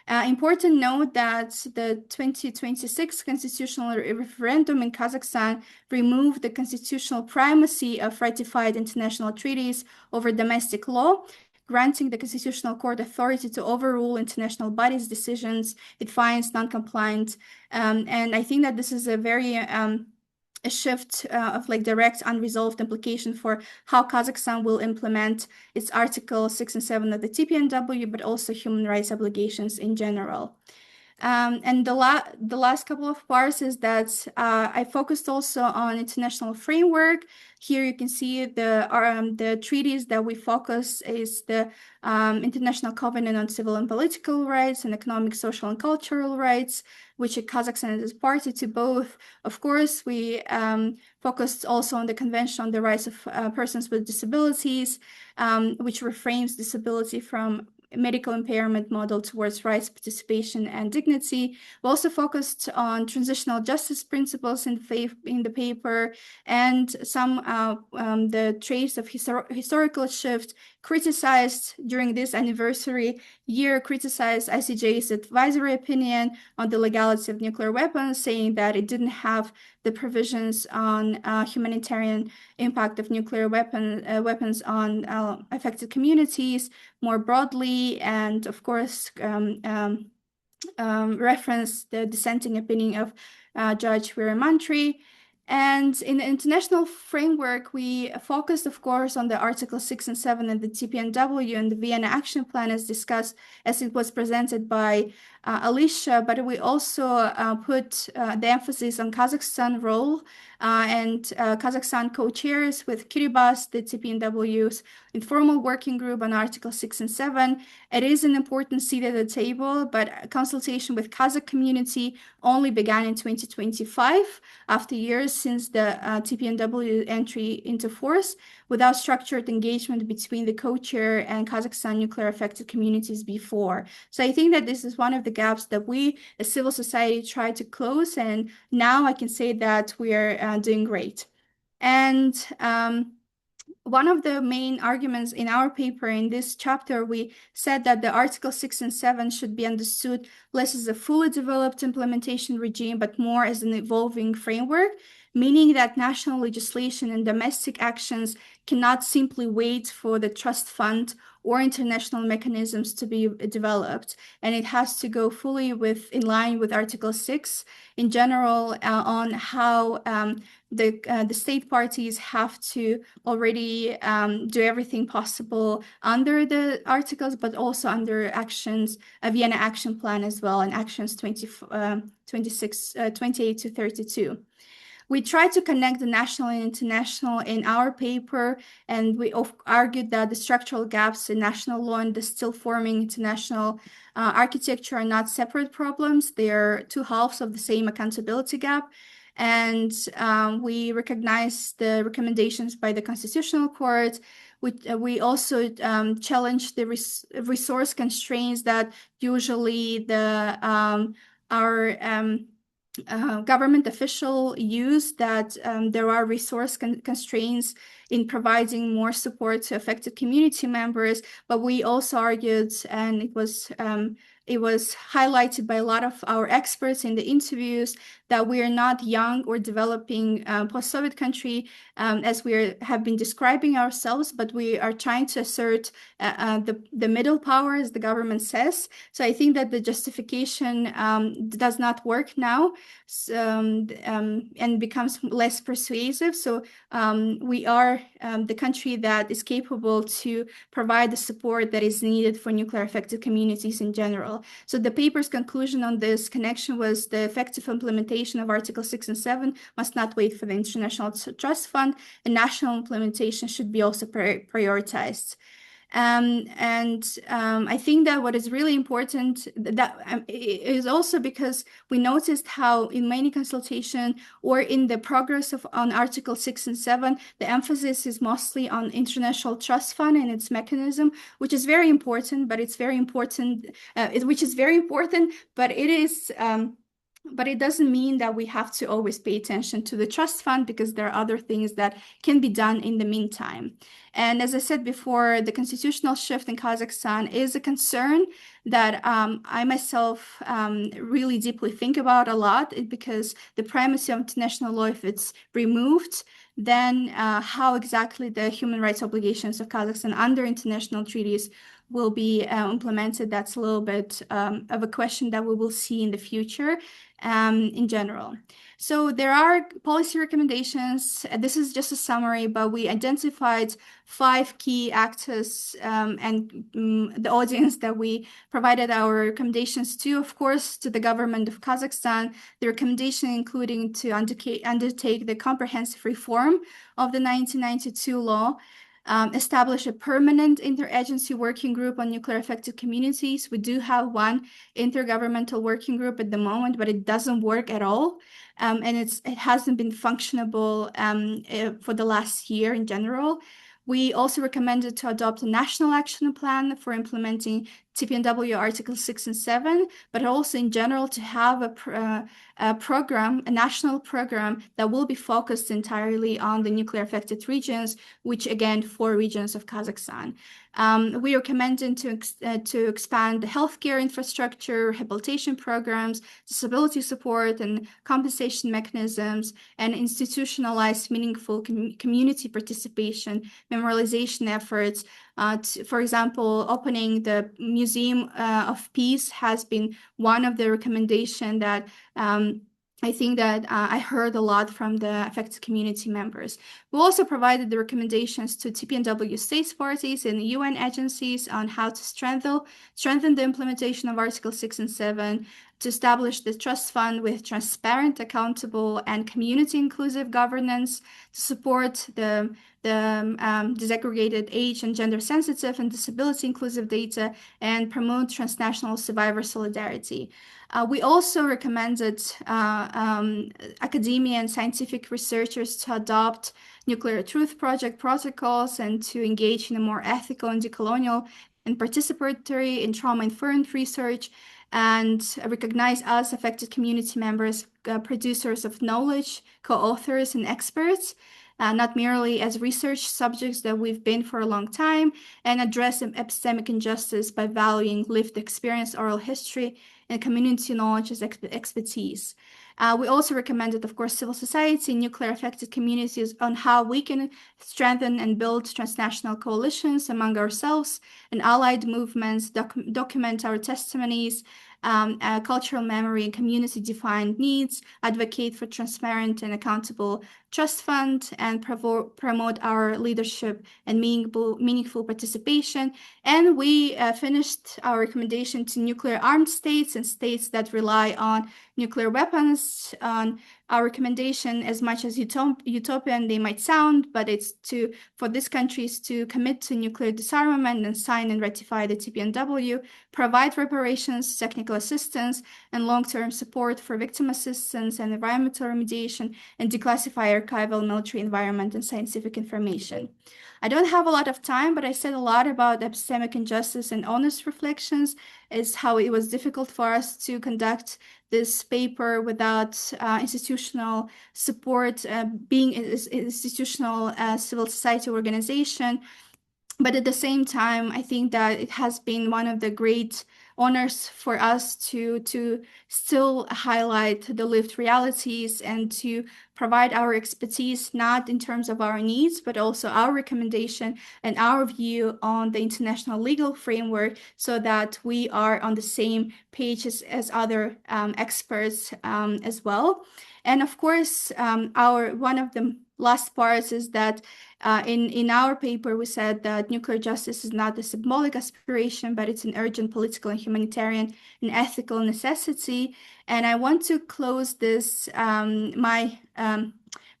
Important note that the 2026 constitutional referendum in Kazakhstan removed the constitutional primacy of ratified international treaties over domestic law, granting the Constitutional Court authority to overrule international bodies' decisions it finds non-compliant. And I think that this is a very a shift of direct unresolved implication for how Kazakhstan will implement its Article 6 and 7 of the TPNW, but also human rights obligations in general. And the last couple of parts is that I focused also on international framework. Here you can see the treaties that we focus is the International Covenant on Civil and Political Rights and Economic, Social, and Cultural Rights, which Kazakhstan is party to both. Of course, we focused also on the Convention on the Rights of Persons with Disabilities, which reframes disability from medical impairment model towards rights, participation, and dignity. We also focused on transitional justice principles in the paper, and some the trace of historical shift criticized during this anniversary year, criticized ICJ's advisory opinion on the legality of nuclear weapons, saying that it didn't have the provisions on humanitarian impact of nuclear weapons on affected communities more broadly, and of course reference the dissenting opinion of Judge Veeramantri. And in the international framework, we focused, of course, on the Article 6 and 7 and the TPNW and the Vienna Action Plan as discussed, as it was presented by Alicia, but we also put the emphasis on Kazakhstan role and Kazakhstan co-chairs with Kiribati, the TPNW's informal working group on Article 6 and 7. It is an important seat at the table, but consultation with Kazakh community only began in 2025, after years since the TPNW entry into force, without structured engagement between the co-chair and Kazakhstan nuclear affected communities before. So I think that this is one of the gaps that we as civil society try to close, and now I can say that we are doing great. And one of the main arguments in our paper in this chapter, we said that the Article 6 and 7 should be understood less as a fully developed implementation regime, but more as an evolving framework, meaning that national legislation and domestic actions cannot simply wait for the trust fund or international mechanisms to be developed. And it has to go fully in line with Article 6 in general on how the state parties have to already do everything possible under the articles, but also under actions, a Vienna Action Plan as well, and actions 28 to 32. We tried to connect the national and international in our paper, and we argued that the structural gaps in national law and the still forming international architecture are not separate problems. They are two halves of the same accountability gap. And we recognize the recommendations by the Constitutional Court. We also challenge the resource constraints that usually our government official use, that there are resource constraints in providing more support to affected community members. But we also argued, and it was highlighted by a lot of our experts in the interviews, that we are not young or developing post-Soviet country as we have been describing ourselves, but we are trying to assert the middle power, as the government says. So I think that the justification does not work now and becomes less persuasive. So we are the country that is capable to provide the support that is needed for nuclear affected communities in general. So the paper's conclusion on this connection was the effective implementation of Article 6 and 7 must not wait for the International Trust Fund, and national implementation should be also prioritized. I think that what is really important is also because we noticed how in many consultation or in the progress on Article 6 and 7, the emphasis is mostly on International Trust Fund and its mechanism, which is very important, but it's very important, but it is but it doesn't mean that we have to always pay attention to the trust fund, because there are other things that can be done in the meantime. And as I said before, the constitutional shift in Kazakhstan is a concern that I myself really deeply think about a lot, because the primacy of international law, if it's removed, then how exactly the human rights obligations of Kazakhstan under international treaties will be implemented. That's a little bit of a question that we will see in the future in general. So there are policy recommendations. This is just a summary, but we identified 5 key actors and the audience that we provided our recommendations to, of course, to the government of Kazakhstan. The recommendation including to undertake the comprehensive reform of the 1992 law, establish a permanent interagency working group on nuclear affected communities. We do have one intergovernmental working group at the moment, but it doesn't work at all. And it hasn't been functionable for the last year in general. We also recommended to adopt a national action plan for implementing TPNW Article 6 and 7, but also in general to have a program, a national program that will be focused entirely on the nuclear affected regions, which again, 4 regions of Kazakhstan. We recommended to expand the healthcare infrastructure, rehabilitation programs, disability support and compensation mechanisms, and institutionalize meaningful community participation, memorialization efforts. For example, opening the Museum of Peace has been one of the recommendations that I think that I heard a lot from the affected community members. We also provided the recommendations to TPNW states parties and UN agencies on how to strengthen the implementation of Article 6 and 7, to establish the trust fund with transparent, accountable, and community-inclusive governance, to support the disaggregated age and gender-sensitive and disability-inclusive data, and promote transnational survivor solidarity. We also recommended academia and scientific researchers to adopt Nuclear Truth Project protocols and to engage in a more ethical and decolonial and participatory and trauma-informed research, and recognize us affected community members, producers of knowledge, co-authors, and experts, not merely as research subjects that we've been for a long time, and address epistemic injustice by valuing lived experience, oral history, and community knowledge as expertise. We also recommended, of course, civil society and nuclear affected communities on how we can strengthen and build transnational coalitions among ourselves and allied movements, document our testimonies, cultural memory and community-defined needs, advocate for transparent and accountable trust fund, and promote our leadership and meaningful participation. And we finished our recommendation to nuclear armed states and states that rely on nuclear weapons. Our recommendation, as much as utopian they might sound, but it's for these countries to commit to nuclear disarmament and sign and ratify the TPNW, provide reparations, technical assistance, and long-term support for victim assistance and environmental remediation, and declassify archival military environment and scientific information. I don't have a lot of time, but I said a lot about epistemic injustice, and honest reflections is how it was difficult for us to conduct this paper without institutional support, being an institutional civil society organization. But at the same time, I think that it has been one of the great honors for us to still highlight the lived realities and to provide our expertise, not in terms of our needs, but also our recommendation and our view on the international legal framework, so that we are on the same page as other experts as well. And of course, one of the last parts is that in our paper, we said that nuclear justice is not a symbolic aspiration, but it's an urgent political and humanitarian and ethical necessity. And I want to close this, my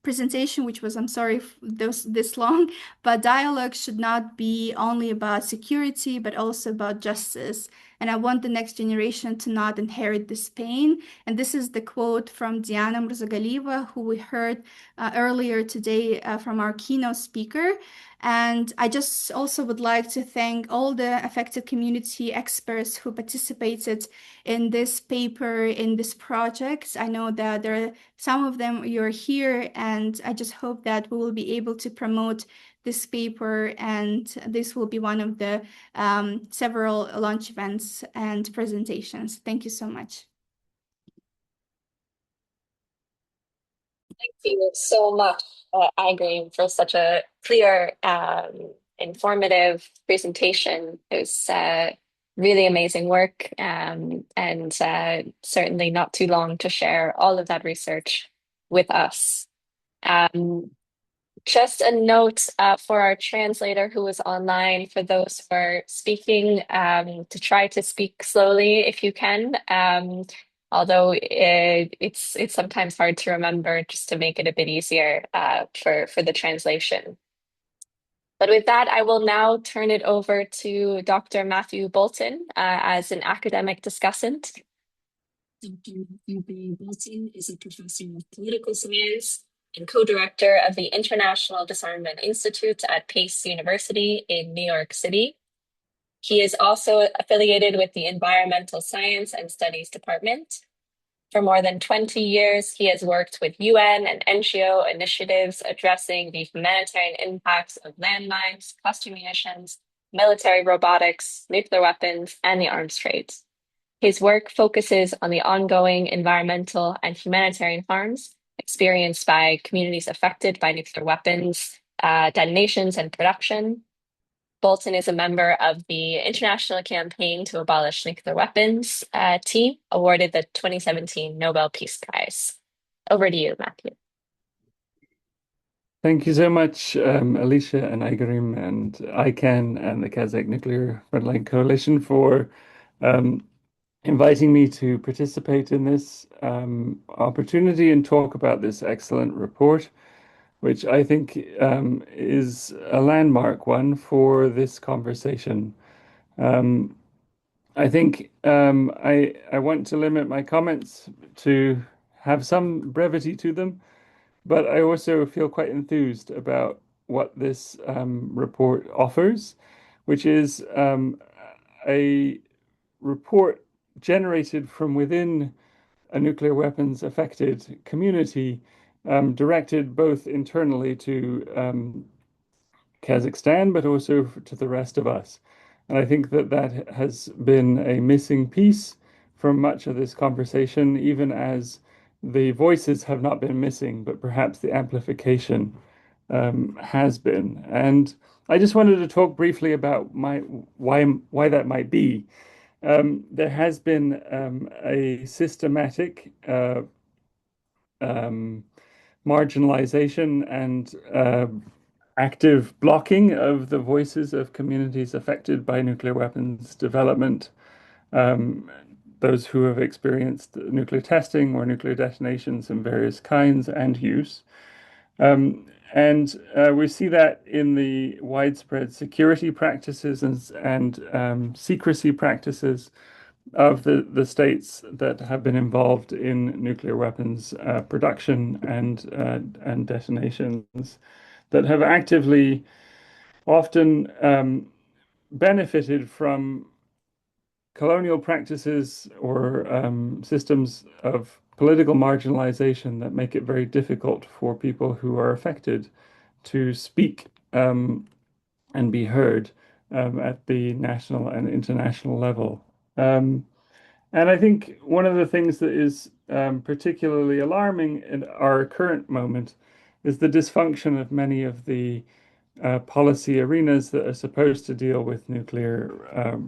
presentation, which was, I'm sorry, this long, but dialogue should not be only about security, but also about justice. And I want the next generation to not inherit this pain. And this is the quote from Diana Murzagalieva, who we heard earlier today from our keynote speaker. And I just also would like to thank all the affected community experts who participated in this paper, in this project. I know that there are some of them, you're here, and I just hope that we will be able to promote this paper, and this will be one of the several launch events and presentations. Thank you so much. Thank you so much, Irene, for such a clear informative presentation. It was really amazing work, and certainly not too long to share all of that research with us. Just a note for our translator who was online, for those who are speaking, to try to speak slowly if you can. Although it's sometimes hard to remember, just to make it a bit easier for the translation. But with that, I will now turn it over to Dr. Matthew Bolton as an academic discussant. Dr. Matthew Bolton is a professor of political science and co-director of the International Disarmament Institute at Pace University in New York City. He is also affiliated with the Environmental Science and Studies Department. For more than 20 years, he has worked with UN and NGO initiatives addressing the humanitarian impacts of landmines, cluster munitions, military robotics, nuclear weapons, and the arms trade. His work focuses on the ongoing environmental and humanitarian harms experienced by communities affected by nuclear weapons, detonations, and production. Bolton is a member of the International Campaign to Abolish Nuclear Weapons team, awarded the 2017 Nobel Peace Prize. Over to you, Matthew. Thank you so much, Alicia and Igarim and ICANN and the Kazakh Nuclear Frontline Coalition for inviting me to participate in this opportunity and talk about this excellent report, which I think is a landmark one for this conversation. I think I want to limit my comments to have some brevity to them, but I also feel quite enthused about what this report offers, which is a report generated from within a nuclear weapons affected community, directed both internally to Kazakhstan, but also to the rest of us. And I think that that has been a missing piece from much of this conversation, even as the voices have not been missing, but perhaps the amplification has been. And I just wanted to talk briefly about why that might be. There has been a systematic marginalization and active blocking of the voices of communities affected by nuclear weapons development, those who have experienced nuclear testing or nuclear detonations in various kinds and use. And we see that in the widespread security practices and secrecy practices of the states that have been involved in nuclear weapons production and detonations, that have actively often benefited from colonial practices or systems of political marginalization that make it very difficult for people who are affected to speak and be heard at the national and international level. And I think one of the things that is particularly alarming in our current moment is the dysfunction of many of the policy arenas that are supposed to deal with nuclear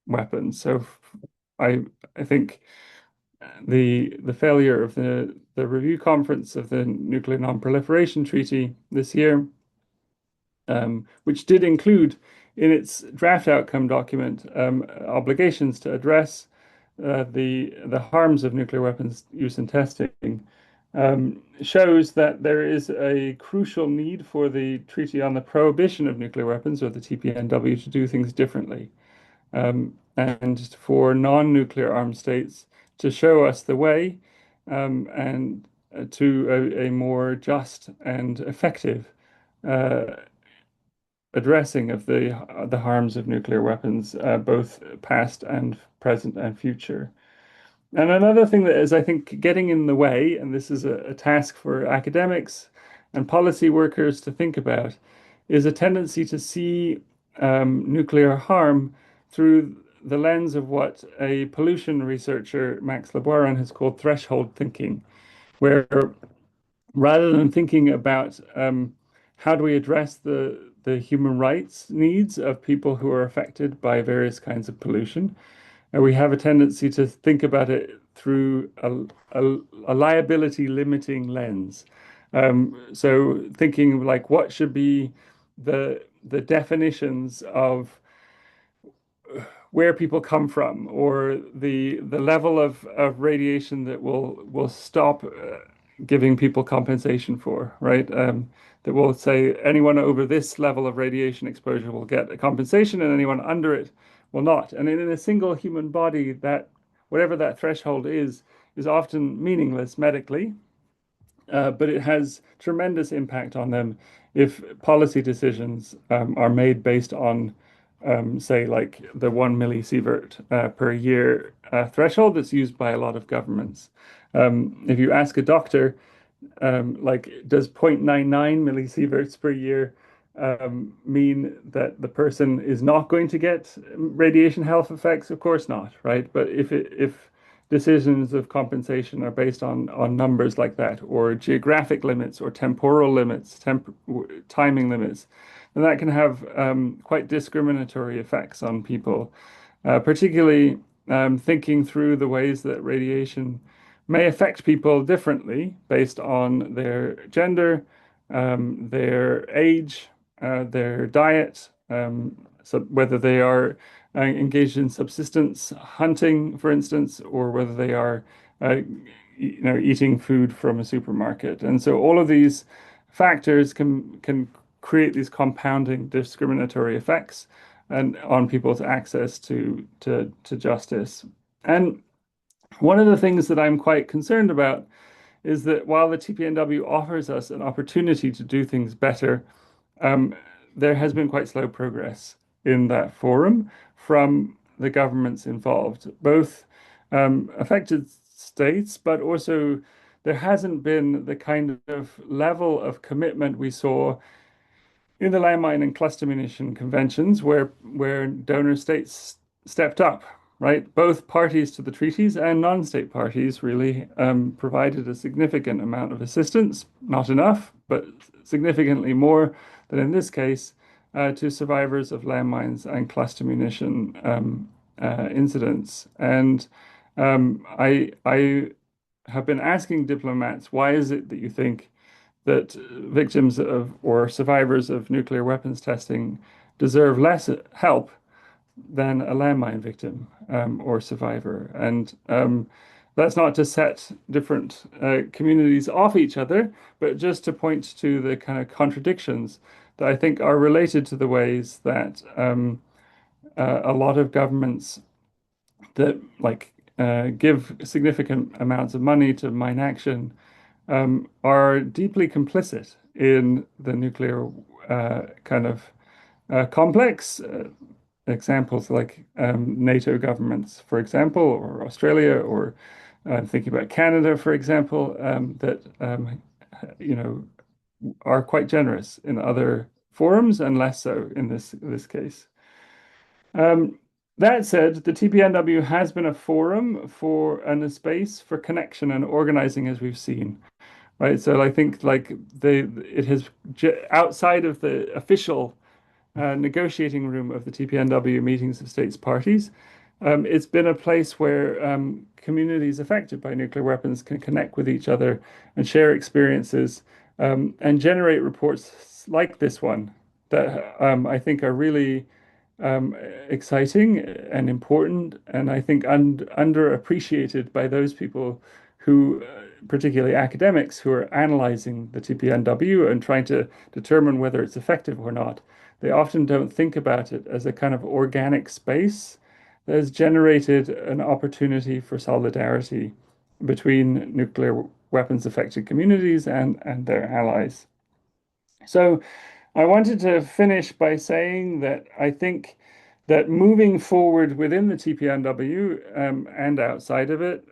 weapons. So I think the failure of the review conference of the Nuclear Non-Proliferation Treaty this year, which did include in its draft outcome document obligations to address the harms of nuclear weapons use and testing, shows that there is a crucial need for the Treaty on the Prohibition of Nuclear Weapons, or the TPNW, to do things differently, and for non-nuclear armed states to show us the way, and to a more just and effective addressing of the harms of nuclear weapons, both past and present and future. And another thing that is, I think, getting in the way, and this is a task for academics and policy workers to think about, is a tendency to see nuclear harm through the lens of what a pollution researcher, Max Leboiron, has called threshold thinking, where rather than thinking about how do we address the the human rights needs of people who are affected by various kinds of pollution. And we have a tendency to think about it through a liability limiting lens. So thinking like what should be the definitions of where people come from, or the level of radiation that will stop giving people compensation for, right? That will say anyone over this level of radiation exposure will get a compensation, and anyone under it will not. And in a single human body, that whatever that threshold is often meaningless medically, but it has tremendous impact on them if policy decisions are made based on, say, like the 1 millisievert per year threshold that's used by a lot of governments. If you ask a doctor, like, does 0.99 millisieverts per year mean that the person is not going to get radiation health effects? Of course not, right? But if decisions of compensation are based on numbers like that, or geographic limits, or temporal limits, timing limits, then that can have quite discriminatory effects on people, particularly thinking through the ways that radiation may affect people differently based on their gender, their age, their diet, so whether they are engaged in subsistence hunting, for instance, or whether they are, eating food from a supermarket. And so all of these factors can create these compounding discriminatory effects and on people's access to justice. And one of the things that I'm quite concerned about is that while the TPNW offers us an opportunity to do things better, there has been quite slow progress in that forum from the governments involved, both affected states, but also there hasn't been the kind of level of commitment we saw in the landmine and cluster munition conventions, where donor states stepped up, right? Both parties to the treaties and non-state parties really provided a significant amount of assistance, not enough, but significantly more than in this case, to survivors of landmines and cluster munition incidents. And I have been asking diplomats, why is it that you think that victims of or survivors of nuclear weapons testing deserve less help than a landmine victim or survivor? And that's not to set different communities off each other, but just to point to the kind of contradictions that I think are related to the ways that a lot of governments that give significant amounts of money to mine action are deeply complicit in the nuclear kind of complex. Examples like NATO governments, for example, or Australia, or thinking about Canada, for example, that are quite generous in other forums and less so in this case. That said, the TPNW has been a forum and a space for connection and organizing, as we've seen, right? So I think it has, outside of the official negotiating room of the TPNW meetings of states parties, it's been a place where communities affected by nuclear weapons can connect with each other and share experiences and generate reports like this one that I think are really exciting and important, and I think underappreciated by those people who, particularly academics, who are analyzing the TPNW and trying to determine whether it's effective or not. They often don't think about it as a kind of organic space that has generated an opportunity for solidarity between nuclear weapons affected communities and their allies. So I wanted to finish by saying that I think that moving forward within the TPNW and outside of it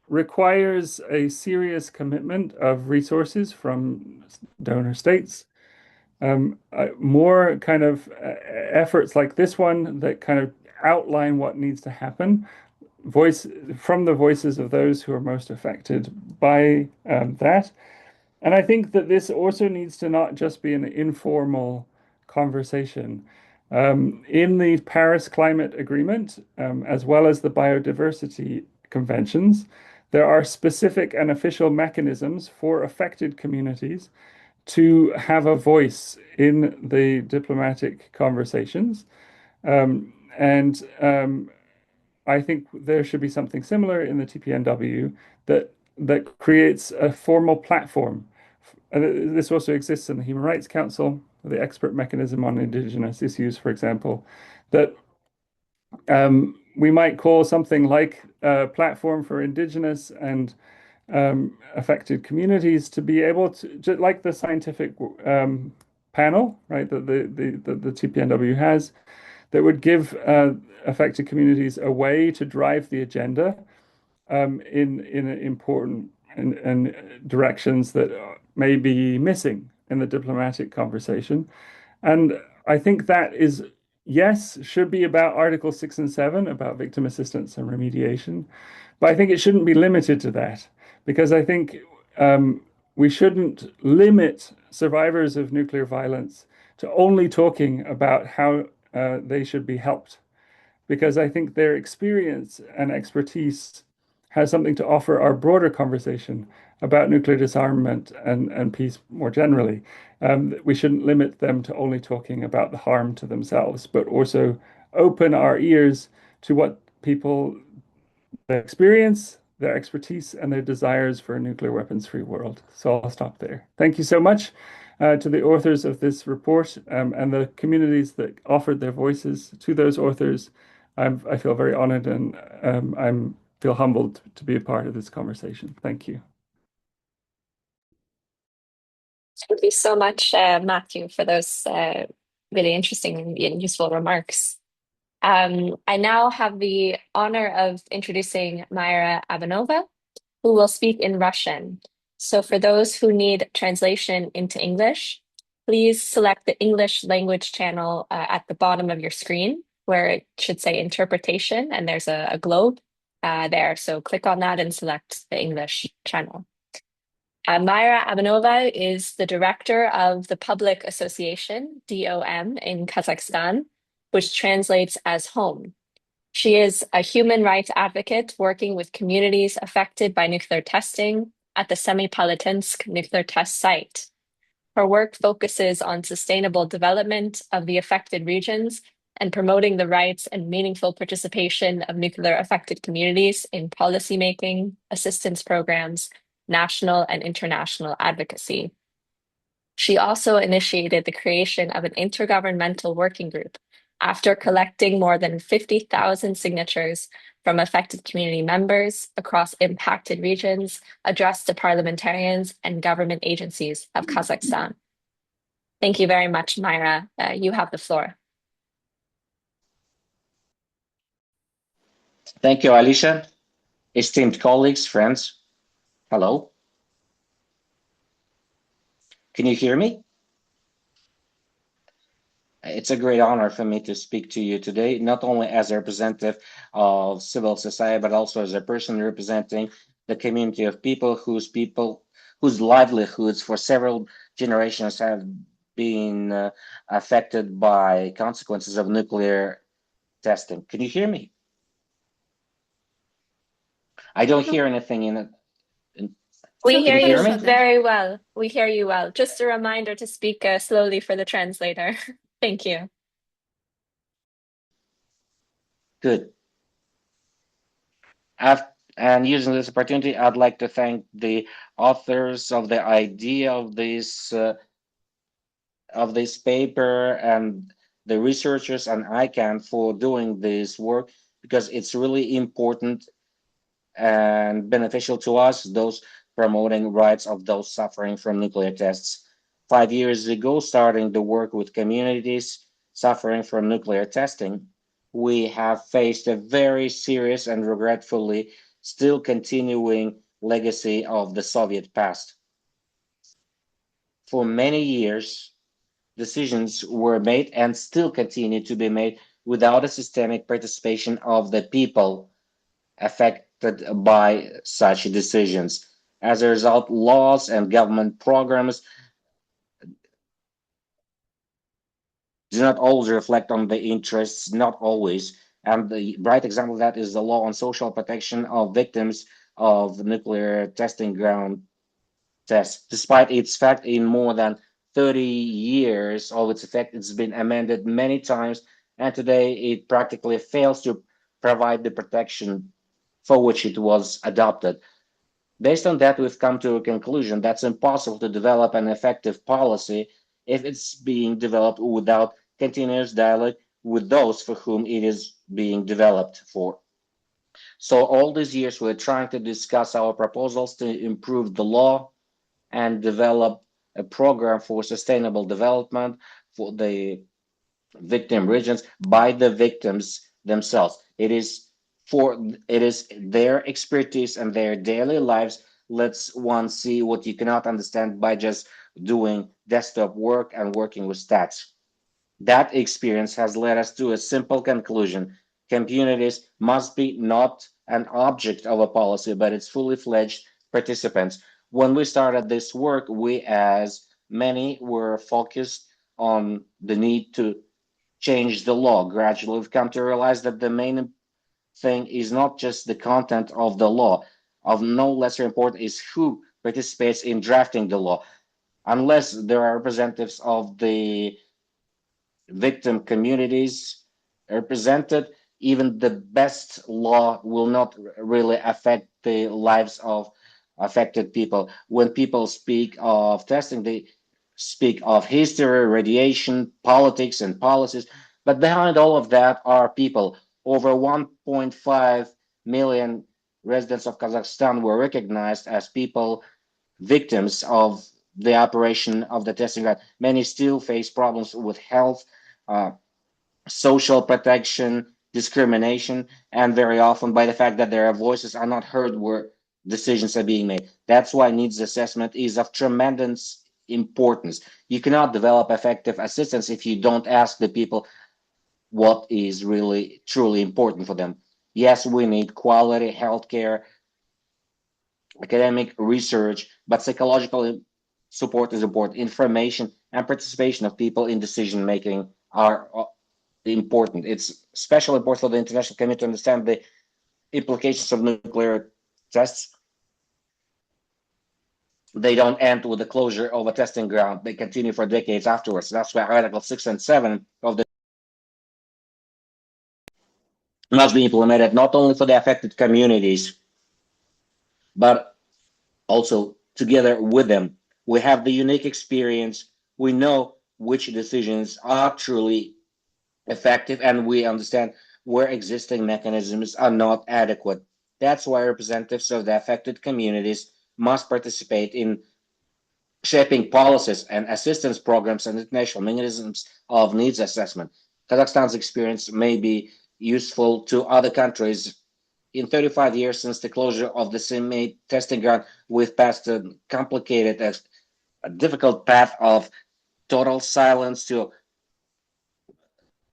requires a serious commitment of resources from donor states, more kind of efforts like this one that kind of outline what needs to happen, from the voices of those who are most affected by that. And I think that this also needs to not just be an informal conversation. In the Paris Climate Agreement, as well as the biodiversity conventions, there are specific and official mechanisms for affected communities to have a voice in the diplomatic conversations. I think there should be something similar in the TPNW that creates a formal platform. This also exists in the Human Rights Council, the expert mechanism on Indigenous issues, for example, that we might call something like a platform for Indigenous and affected communities to be able to, just like the scientific panel, right, that the TPNW has, that would give affected communities a way to drive the agenda in important and directions that may be missing in the diplomatic conversation. And I think that is, yes, should be about Article 6 and 7, about victim assistance and remediation. But I think it shouldn't be limited to that, because I think we shouldn't limit survivors of nuclear violence to only talking about how they should be helped, because I think their experience and expertise has something to offer our broader conversation about nuclear disarmament and peace more generally. We shouldn't limit them to only talking about the harm to themselves, but also open our ears to what people, their experience, their expertise, and their desires for a nuclear weapons-free world. So I'll stop there. Thank you so much to the authors of this report and the communities that offered their voices to those authors. I feel very honored and I feel humbled to be a part of this conversation. Thank you. Thank you so much, Matthew, for those really interesting and useful remarks. I now have the honor of introducing Myra Abanova, who will speak in Russian. So for those who need translation into English, please select the English language channel at the bottom of your screen, where it should say interpretation, and there's a globe there. So click on that and select the English channel. Myra Abanova is the director of the Public Association, DOM, in Kazakhstan, which translates as home. She is a human rights advocate working with communities affected by nuclear testing at the Semipalatinsk nuclear test site. Her work focuses on sustainable development of the affected regions and promoting the rights and meaningful participation of nuclear affected communities in policymaking, assistance programs, national and international advocacy. She also initiated the creation of an intergovernmental working group after collecting more than 50,000 signatures from affected community members across impacted regions addressed to parliamentarians and government agencies of Kazakhstan. Thank you very much, Myra. You have the floor. Thank you, Alicia. Esteemed colleagues, friends, hello. Can you hear me? It's a great honor for me to speak to you today, not only as a representative of civil society, but also as a person representing the community of people whose livelihoods for several generations have been affected by consequences of nuclear testing. Can you hear me? I don't hear anything in it. We hear you very well. We hear you well. Just a reminder to speak slowly for the translator. Thank you. Good. And using this opportunity, I'd like to thank the authors of the idea of this paper and the researchers and ICANN for doing this work, because it's really important and beneficial to us, those promoting rights of those suffering from nuclear tests. 5 years ago, starting the work with communities suffering from nuclear testing, we have faced a very serious and regretfully still continuing legacy of the Soviet past. For many years, decisions were made and still continue to be made without a systemic participation of the people affected by such decisions. As a result, laws and government programs do not always reflect on the interests, not always. And the bright example of that is the law on social protection of victims of nuclear testing ground tests. Despite its fact in more than 30 years of its effect, it's been amended many times, and today it practically fails to provide the protection for which it was adopted. Based on that, we've come to a conclusion that's impossible to develop an effective policy if it's being developed without continuous dialogue with those for whom it is being developed for. So all these years, we're trying to discuss our proposals to improve the law and develop a program for sustainable development for the victim regions by the victims themselves. It is their expertise and their daily lives lets one see what you cannot understand by just doing desktop work and working with stats. That experience has led us to a simple conclusion. Communities must be not an object of a policy, but its fully fledged participants. When we started this work, we, as many, were focused on the need to change the law. Gradually, we've come to realize that the main thing is not just the content of the law. Of no lesser importance is who participates in drafting the law. Unless there are representatives of the victim communities represented, even the best law will not really affect the lives of affected people. When people speak of testing, they speak of history, radiation, politics, and policies. But behind all of that are people. Over 1.5 million residents of Kazakhstan were recognized as people victims of the operation of the testing ground. Many still face problems with health, uh, social protection, discrimination, and very often by the fact that their voices are not heard where decisions are being made. That's why needs assessment is of tremendous importance. You cannot develop effective assistance if you don't ask the people what is really truly important for them. Yes, we need quality healthcare, academic research, but psychological support is important. Information and participation of people in decision making are important. It's especially important for the international community to understand the implications of nuclear tests. They don't end with the closure of a testing ground. They continue for decades afterwards. That's why Article 6 and 7 of the must be implemented not only for the affected communities, but also together with them. We have the unique experience. We know which decisions are truly effective, and we understand where existing mechanisms are not adequate. That's why representatives of the affected communities must participate in shaping policies and assistance programs and international mechanisms of needs assessment. Kazakhstan's experience may be useful to other countries. In 35 years since the closure of the CMA testing ground, we've passed a complicated, a difficult path of total silence to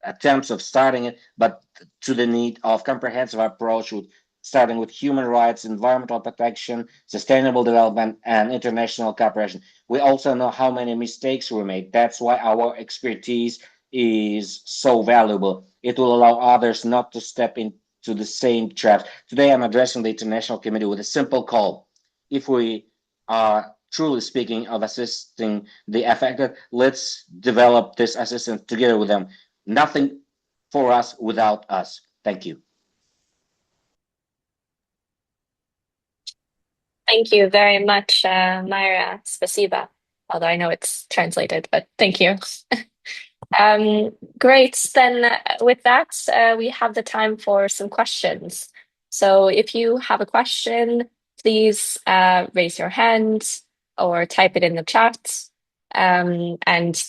attempts of starting it, but to the need of comprehensive approach with starting with human rights, environmental protection, sustainable development, and international cooperation. We also know how many mistakes were made. That's why our expertise is so valuable. It will allow others not to step into the same traps. Today, I'm addressing the international community with a simple call. If we are truly speaking of assisting the affected, let's develop this assistance together with them. Nothing for us without us. Thank you. Thank you very much, Myra. Spasiba. Although I know it's translated, but thank you. Great. Then with that, we have the time for some questions. So if you have a question, please raise your hand or type it in the chat, and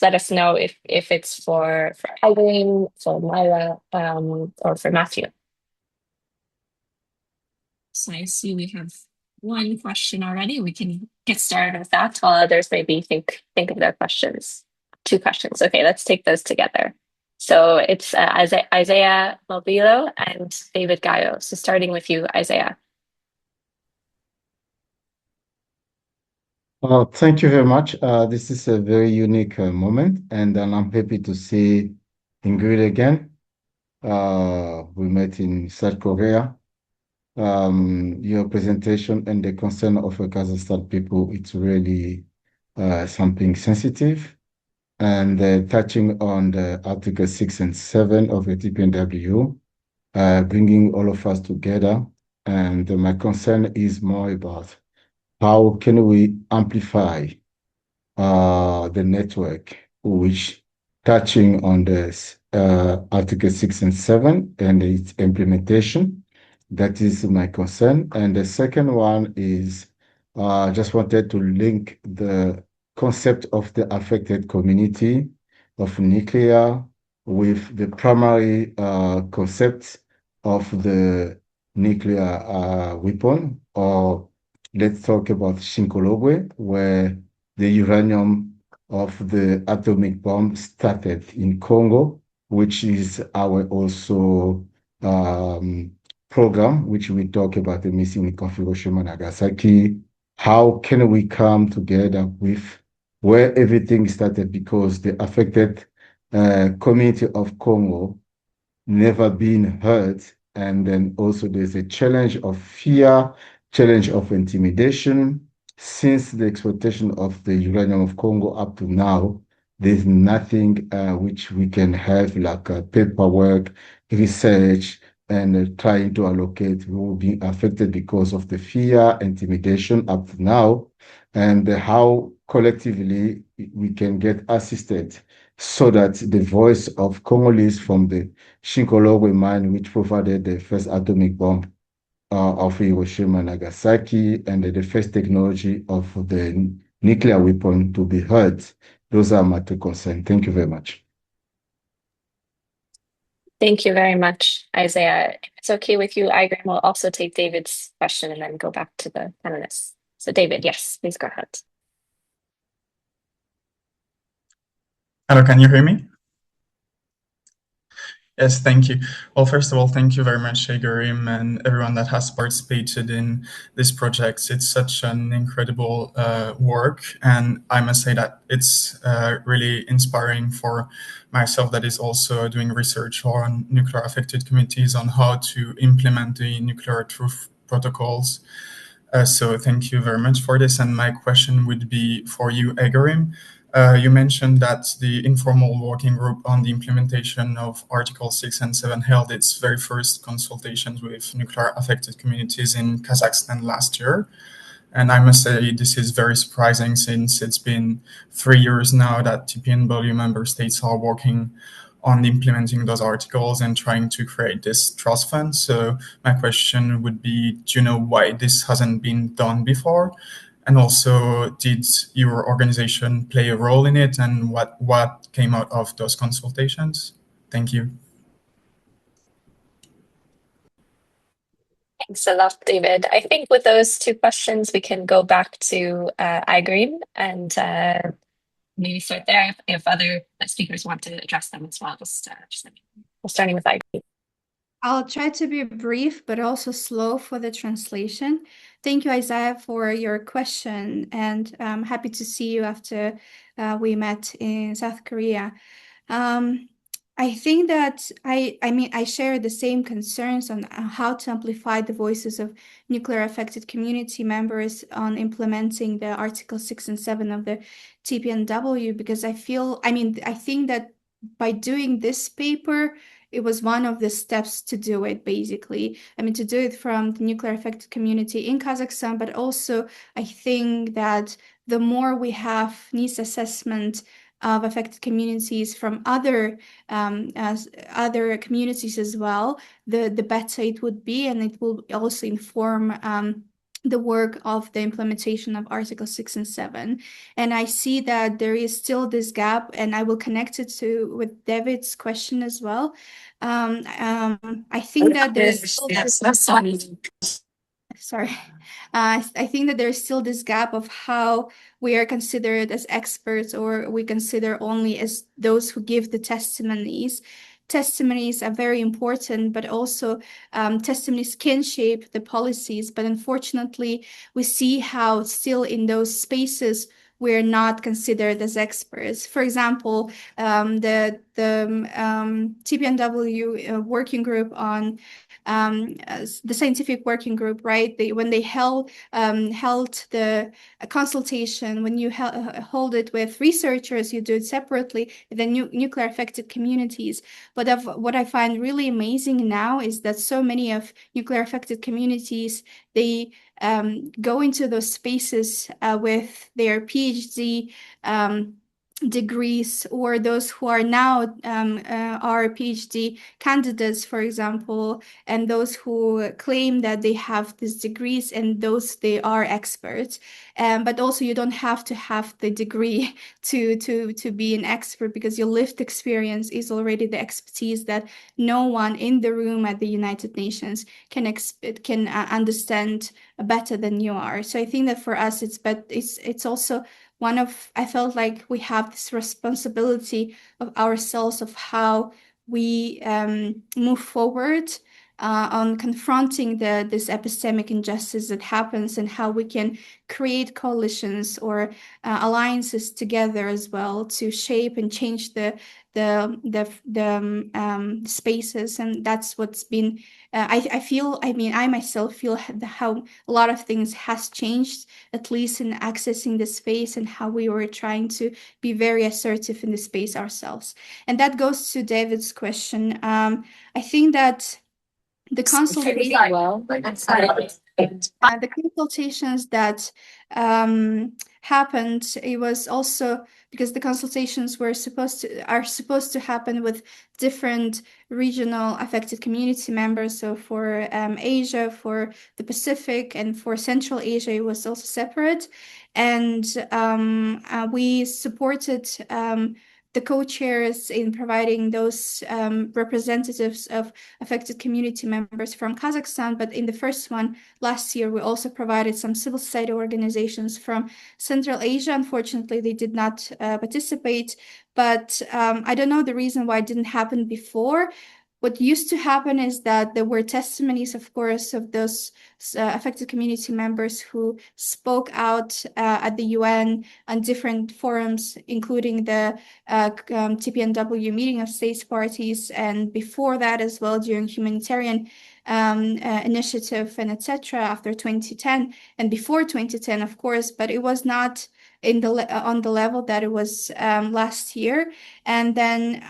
let us know if it's for Irene, for Myra, or for Matthew. So I see we have one question already. We can get started with that while others maybe think of their questions. Two questions. Okay, let's take those together. So it's Isaiah Mobilo and David Gallo. So starting with you, Isaiah. Thank you very much. This is a very unique moment, and I'm happy to see Ingrid again. We met in South Korea. Your presentation and the concern of the Kazakhstan people, it's really something sensitive. And touching on the Article 6 and 7 of the TPNW, bringing all of us together. And my concern is more about how can we amplify the network, which touching on this Article 6 and 7 and its implementation. That is my concern. And the second one is just wanted to link the concept of the affected community of nuclear with the primary concept of the nuclear weapon, or let's talk about Shinkolobwe, where the uranium of the atomic bomb started in Congo, which is our also program, which we talk about the missing link of Hiroshima and Nagasaki. How can we come together with where everything started? Because the affected community of Congo never been heard. And then also there's a challenge of fear, challenge of intimidation. Since the exploitation of the uranium of Congo up to now, there's nothing which we can have like paperwork, research, and trying to allocate who will be affected because of the fear, intimidation up to now, and how collectively we can get assisted so that the voice of Congolese from the Shinkolobwe mine, which provided the first atomic bomb of Hiroshima and Nagasaki, and the first technology of the nuclear weapon to be heard. Those are my two concerns. Thank you very much. Thank you very much, Isaiah. If it's okay with you, Igram will also take David's question and then go back to the panelists. So David, yes, please go ahead. Hello, can you hear me? Yes, thank you. Well, first of all, thank you very much, Egerim, and everyone that has participated in this project. It's such an incredible work, and I must say that it's really inspiring for myself that is also doing research on nuclear affected communities on how to implement the nuclear truth protocols. So thank you very much for this. And my question would be for you, Egerim. You mentioned that the informal working group on the implementation of Article 6 and 7 held its very first consultations with nuclear affected communities in Kazakhstan last year. And I must say this is very surprising since it's been 3 years now that TPNW member states are working on implementing those articles and trying to create this trust fund. So my question would be, do you know why this hasn't been done before? And also, did your organization play a role in it, and what came out of those consultations? Thank you. Thanks a lot, David. I think with those two questions, we can go back to Igram and maybe start there if other speakers want to address them as well. Just we're starting with Igram. I'll try to be brief, but also slow for the translation. Thank you, Isaiah, for your question, and I'm happy to see you after we met in South Korea. I think that I share the same concerns on how to amplify the voices of nuclear affected community members on implementing the Article 6 and 7 of the TPNW, because I think that by doing this paper, it was one of the steps to do it, basically. To do it from the nuclear affected community in Kazakhstan, but also I think that the more we have needs assessment of affected communities from other communities as well, the better it would be, and it will also inform the work of the implementation of Article 6 and 7. And I see that there is still this gap, and I will connect it with David's question as well. I think that there's I think that there's still this gap of how we are considered as experts, or we consider only as those who give the testimonies. Testimonies are very important, but also testimonies can shape the policies. But unfortunately, we see how still in those spaces we're not considered as experts. For example, the TPNW working group on the scientific working group, right? When they held the consultation, when you hold it with researchers, you do it separately, the nuclear affected communities. But what I find really amazing now is that so many of nuclear affected communities, they go into those spaces with their PhD degrees, or those who are now are PhD candidates, for example, and those who claim that they have these degrees, and those they are experts. But also, you don't have to have the degree to be an expert, because your lived experience is already the expertise that no one in the room at the United Nations can understand better than you are. So I think that for us, it's also one of, I felt like we have this responsibility of ourselves, of how we move forward on confronting this epistemic injustice that happens, and how we can create coalitions or alliances together as well to shape and change the spaces. And that's what's been I myself feel how a lot of things has changed, at least in accessing the space, and how we were trying to be very assertive in the space ourselves. And that goes to David's question. I think that the consultations that happened, it was also because the consultations are supposed to happen with different regional affected community members. So for Asia, for the Pacific, and for Central Asia, it was also separate. And we supported the co-chairs in providing those representatives of affected community members from Kazakhstan. But in the first one last year, we also provided some civil society organizations from Central Asia. Unfortunately, they did not participate, but I don't know the reason why it didn't happen before. What used to happen is that there were testimonies, of course, of those affected community members who spoke out at the UN on different forums, including the TPNW meeting of states parties, and before that as well during humanitarian initiative and etc. after 2010 and before 2010, of course, but it was not on the level that it was last year. And then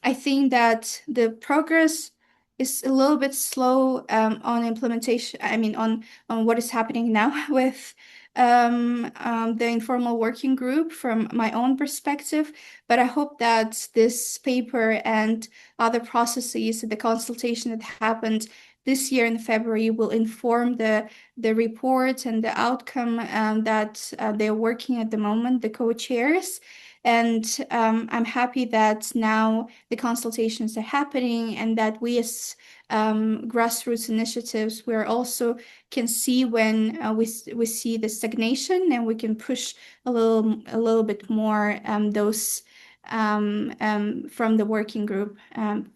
I think that the progress is a little bit slow on implementation. I mean, on what is happening now with the informal working group from my own perspective. But I hope that this paper and other processes, the consultation that happened this year in February, will inform the report and the outcome that they're working at the moment, the co-chairs. And I'm happy that now the consultations are happening, and that we as grassroots initiatives, we also can see when we see the stagnation, and we can push a little bit more those from the working group,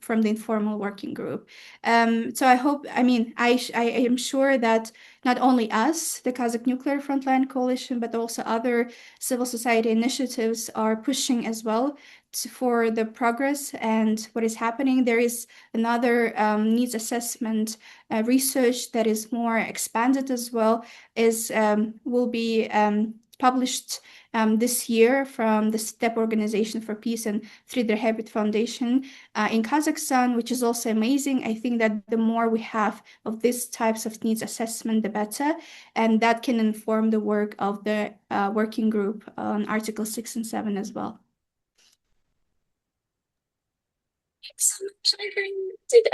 from the informal working group. So I hope, I am sure that not only us, the Kazakh Nuclear Frontline Coalition, but also other civil society initiatives are pushing as well for the progress and what is happening. There is another needs assessment research that is more expanded as well, will be published this year from the STEP Organization for Peace and Friedrich Hebert Foundation in Kazakhstan, which is also amazing. I think that the more we have of these types of needs assessment, the better, and that can inform the work of the working group on Article 6 and 7 as well. Excellent. Did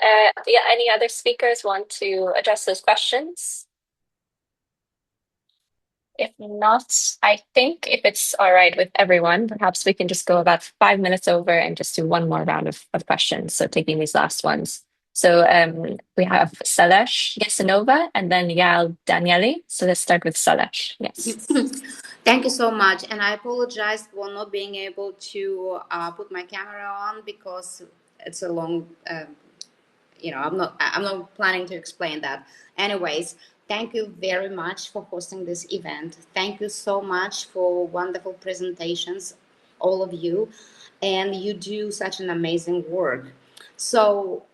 any other speakers want to address those questions? If not, I think if it's all right with everyone, perhaps we can just go about 5 minutes over and just do one more round of questions. So taking these last ones. So we have Salesh Yasanova and then Yael Danieli. So let's start with Salesh. Yes. Thank you so much. And I apologize for not being able to put my camera on because it's a long, I'm not planning to explain that. Anyways, Thank you very much for hosting this event. Thank you so much for wonderful presentations, all of you. And you do such an amazing work. So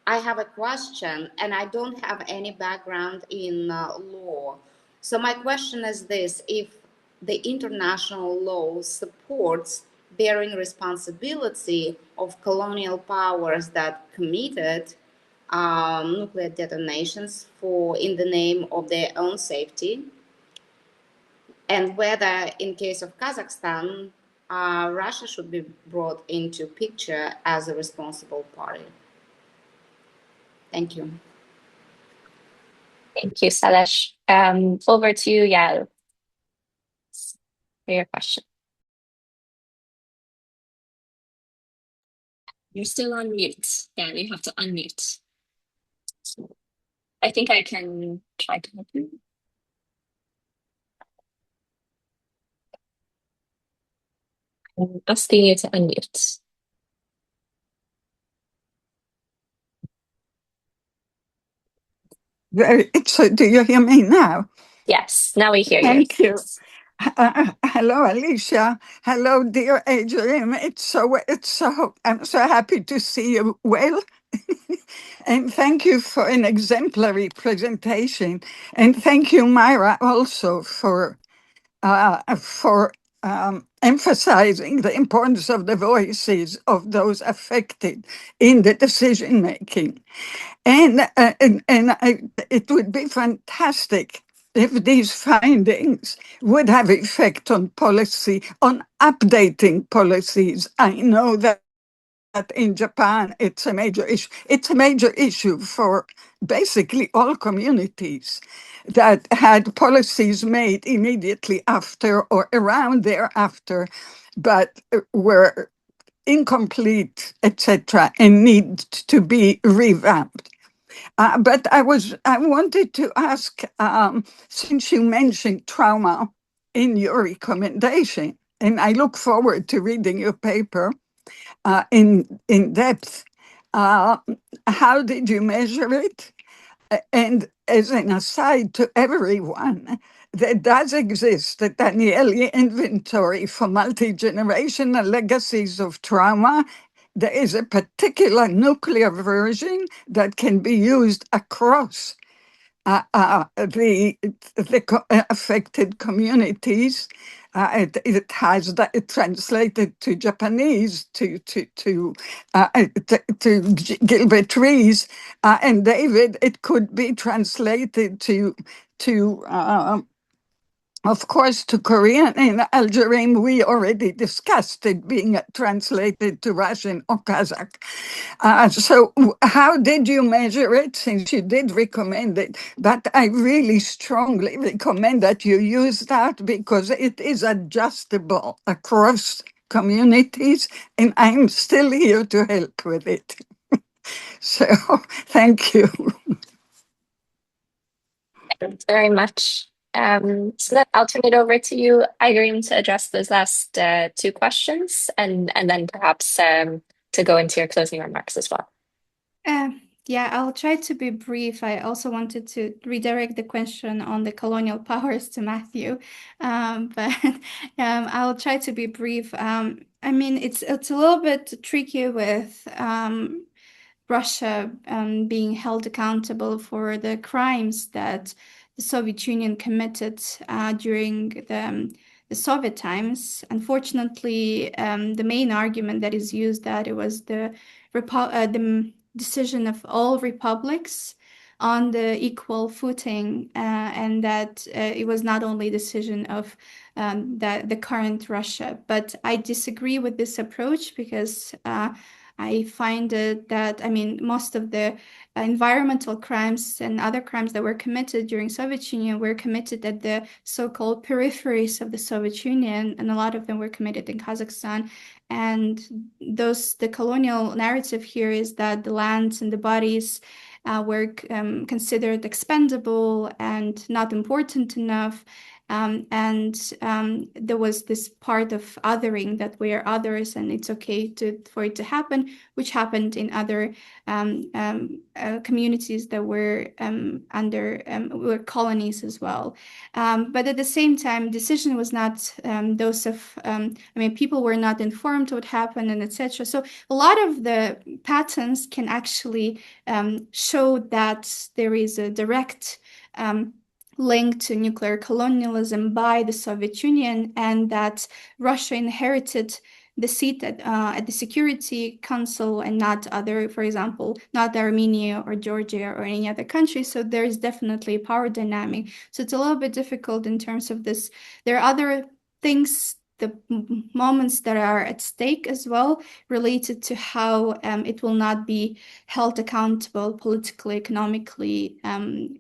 I have a question, and I don't have any background in law. So my question is this: if the international law supports bearing responsibility of colonial powers that committed nuclear detonations for in the name of their own safety, and whether in case of Kazakhstan, Russia should be brought into picture as a responsible party. Thank you. Thank you, Salesh. Over to you, Yael, for your question. You're still on mute. Yeah, you have to unmute. I think I can try to help you. I'm asking you to unmute. So do you hear me now? Yes, now we hear you. Thank you. Hello, Alicia. Hello, dear Adrian. I'm so happy to see you well. And thank you for an exemplary presentation. And thank you, Myra, also for emphasizing the importance of the voices of those affected in the decision making. It would be fantastic if these findings would have effect on policy, on updating policies. I know that in Japan, it's a major issue. It's a major issue for basically all communities that had policies made immediately after or around thereafter, but were incomplete, etc., and need to be revamped. But I wanted to ask, since you mentioned trauma in your recommendation, and I look forward to reading your paper in depth, how did you measure it? And as an aside to everyone, there does exist a Danieli inventory for multi-generational legacies of trauma. There is a particular nuclear version that can be used across the affected communities. It has it translated to Japanese to Gilbert Rees, and David. It could be translated to of course, to Korean and Algerian, we already discussed it being translated to Russian or Kazakh. So how did you measure it, since you did recommend it? But I really strongly recommend that you use that because it is adjustable across communities, and I'm still here to help with it. So thank you. Thanks very much. So I'll turn it over to you, Irene, to address those last two questions, and then perhaps to go into your closing remarks as well. Yeah, I'll try to be brief. I also wanted to redirect the question on the colonial powers to Matthew, but I'll try to be brief. I mean, it's a little bit tricky with Russia being held accountable for the crimes that the Soviet Union committed during the Soviet times. Unfortunately, the main argument that is used that it was the decision of all republics on the equal footing, and that it was not only a decision of the current Russia. But I disagree with this approach because I find that, I mean, most of the environmental crimes and other crimes that were committed during Soviet Union were committed at the so-called peripheries of the Soviet Union, and a lot of them were committed in Kazakhstan. And the colonial narrative here is that the lands and the bodies were considered expendable and not important enough. There was this part of othering, that we are others and it's okay for it to happen, which happened in other communities that were were colonies as well. But at the same time, decision was not those of, people were not informed what happened and etc. So a lot of the patterns can actually show that there is a direct link to nuclear colonialism by the Soviet Union, and that Russia inherited the seat at the Security Council and not other, for example, not Armenia or Georgia or any other country. So there is definitely a power dynamic. So it's a little bit difficult in terms of this. There are other things, the moments that are at stake as well, related to how it will not be held accountable politically, economically,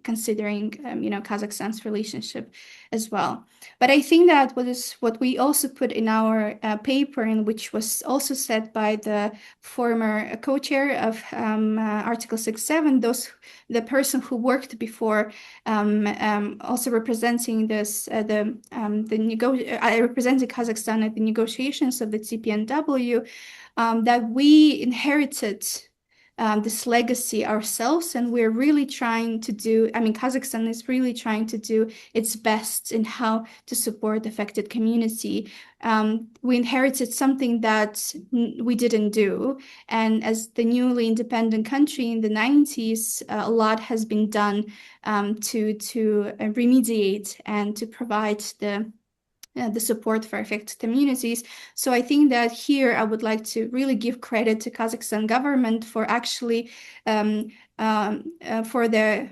considering Kazakhstan's relationship as well. But I think that what we also put in our paper, and which was also said by the former co-chair of Article 6.7, the person who worked before, also representing this, representing Kazakhstan at the negotiations of the TPNW, that we inherited this legacy ourselves, and we're really trying to do, Kazakhstan is really trying to do its best in how to support affected community. We inherited something that we didn't do, and as the newly independent country in the 90s, a lot has been done to remediate and to provide the support for affected communities. So I think that here I would like to really give credit to Kazakhstan government for actually for the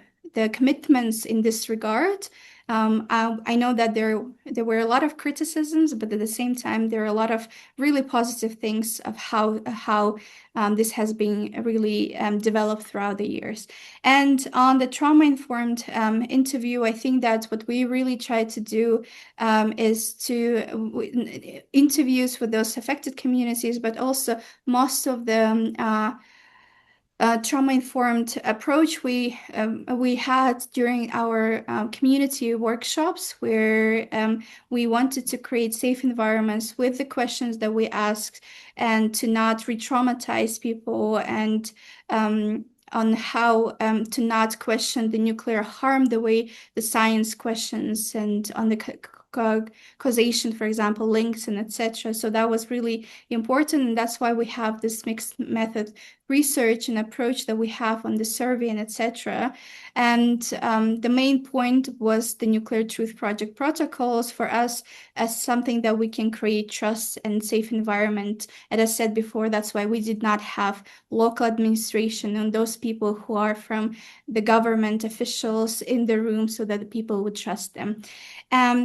commitments in this regard. I know that there were a lot of criticisms, but at the same time, there are a lot of really positive things of how this has been really developed throughout the years. And on the trauma-informed interview, I think that what we really try to do is to interviews with those affected communities, but also most of the trauma-informed approach we had during our community workshops, where we wanted to create safe environments with the questions that we asked, and to not re-traumatize people, and on how to not question the nuclear harm the way the science questions, and on the causation, for example, links and etc. So that was really important, and that's why we have this mixed method research and approach that we have on the survey and etc. And the main point was the Nuclear Truth Project protocols for us as something that we can create trust and safe environment. And as I said before, that's why we did not have local administration and those people who are from the government officials in the room, so that the people would trust them.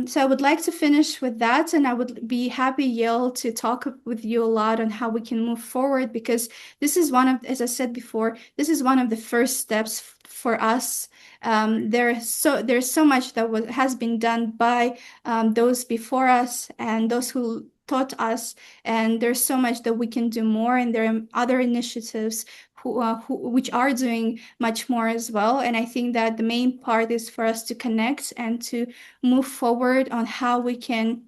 So I would like to finish with that, and I would be happy, Yael, to talk with you a lot on how we can move forward, because this is one of, as I said before, this is one of the first steps for us. There's so much that has been done by those before us and those who taught us, and there's so much that we can do more, and there are other initiatives which are doing much more as well. And I think that the main part is for us to connect and to move forward on how we can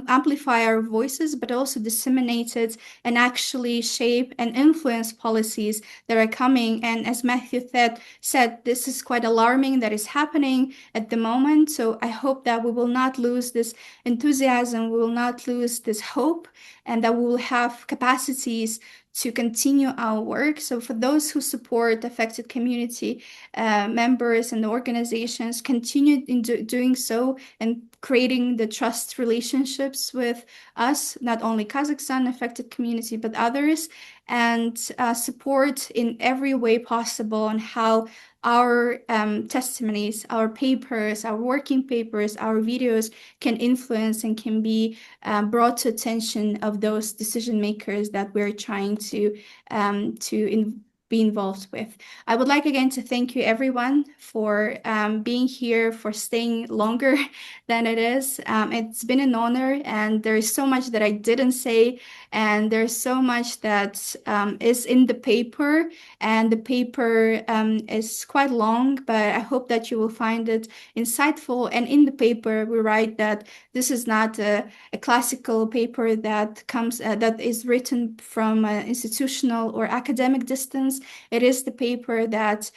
amplify our voices, but also disseminate it and actually shape and influence policies that are coming. And as Matthew said, this is quite alarming that is happening at the moment. So I hope that we will not lose this enthusiasm, we will not lose this hope, and that we will have capacities to continue our work. So for those who support affected community members and the organizations, continue in doing so and creating the trust relationships with us, not only Kazakhstan affected community, but others, and support in every way possible on how our testimonies, our papers, our working papers, our videos can influence and can be brought to attention of those decision makers that we're trying to be involved with. I would like again to thank you everyone for being here, for staying longer than it is. It's been an honor, and there is so much that I didn't say, and there's so much that is in the paper, and the paper is quite long, but I hope that you will find it insightful. And in the paper, we write that this is not a classical paper that comes that is written from institutional or academic distance. It is the paper that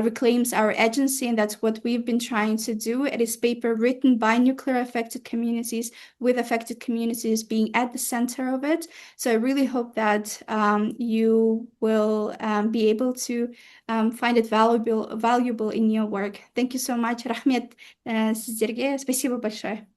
reclaims our agency, and that's what we've been trying to do. It is paper written by nuclear affected communities, with affected communities being at the center of it. So I really hope that you will be able to find it valuable in your work. Thank you so much, Rahmet. Sizlerге спасибо большое.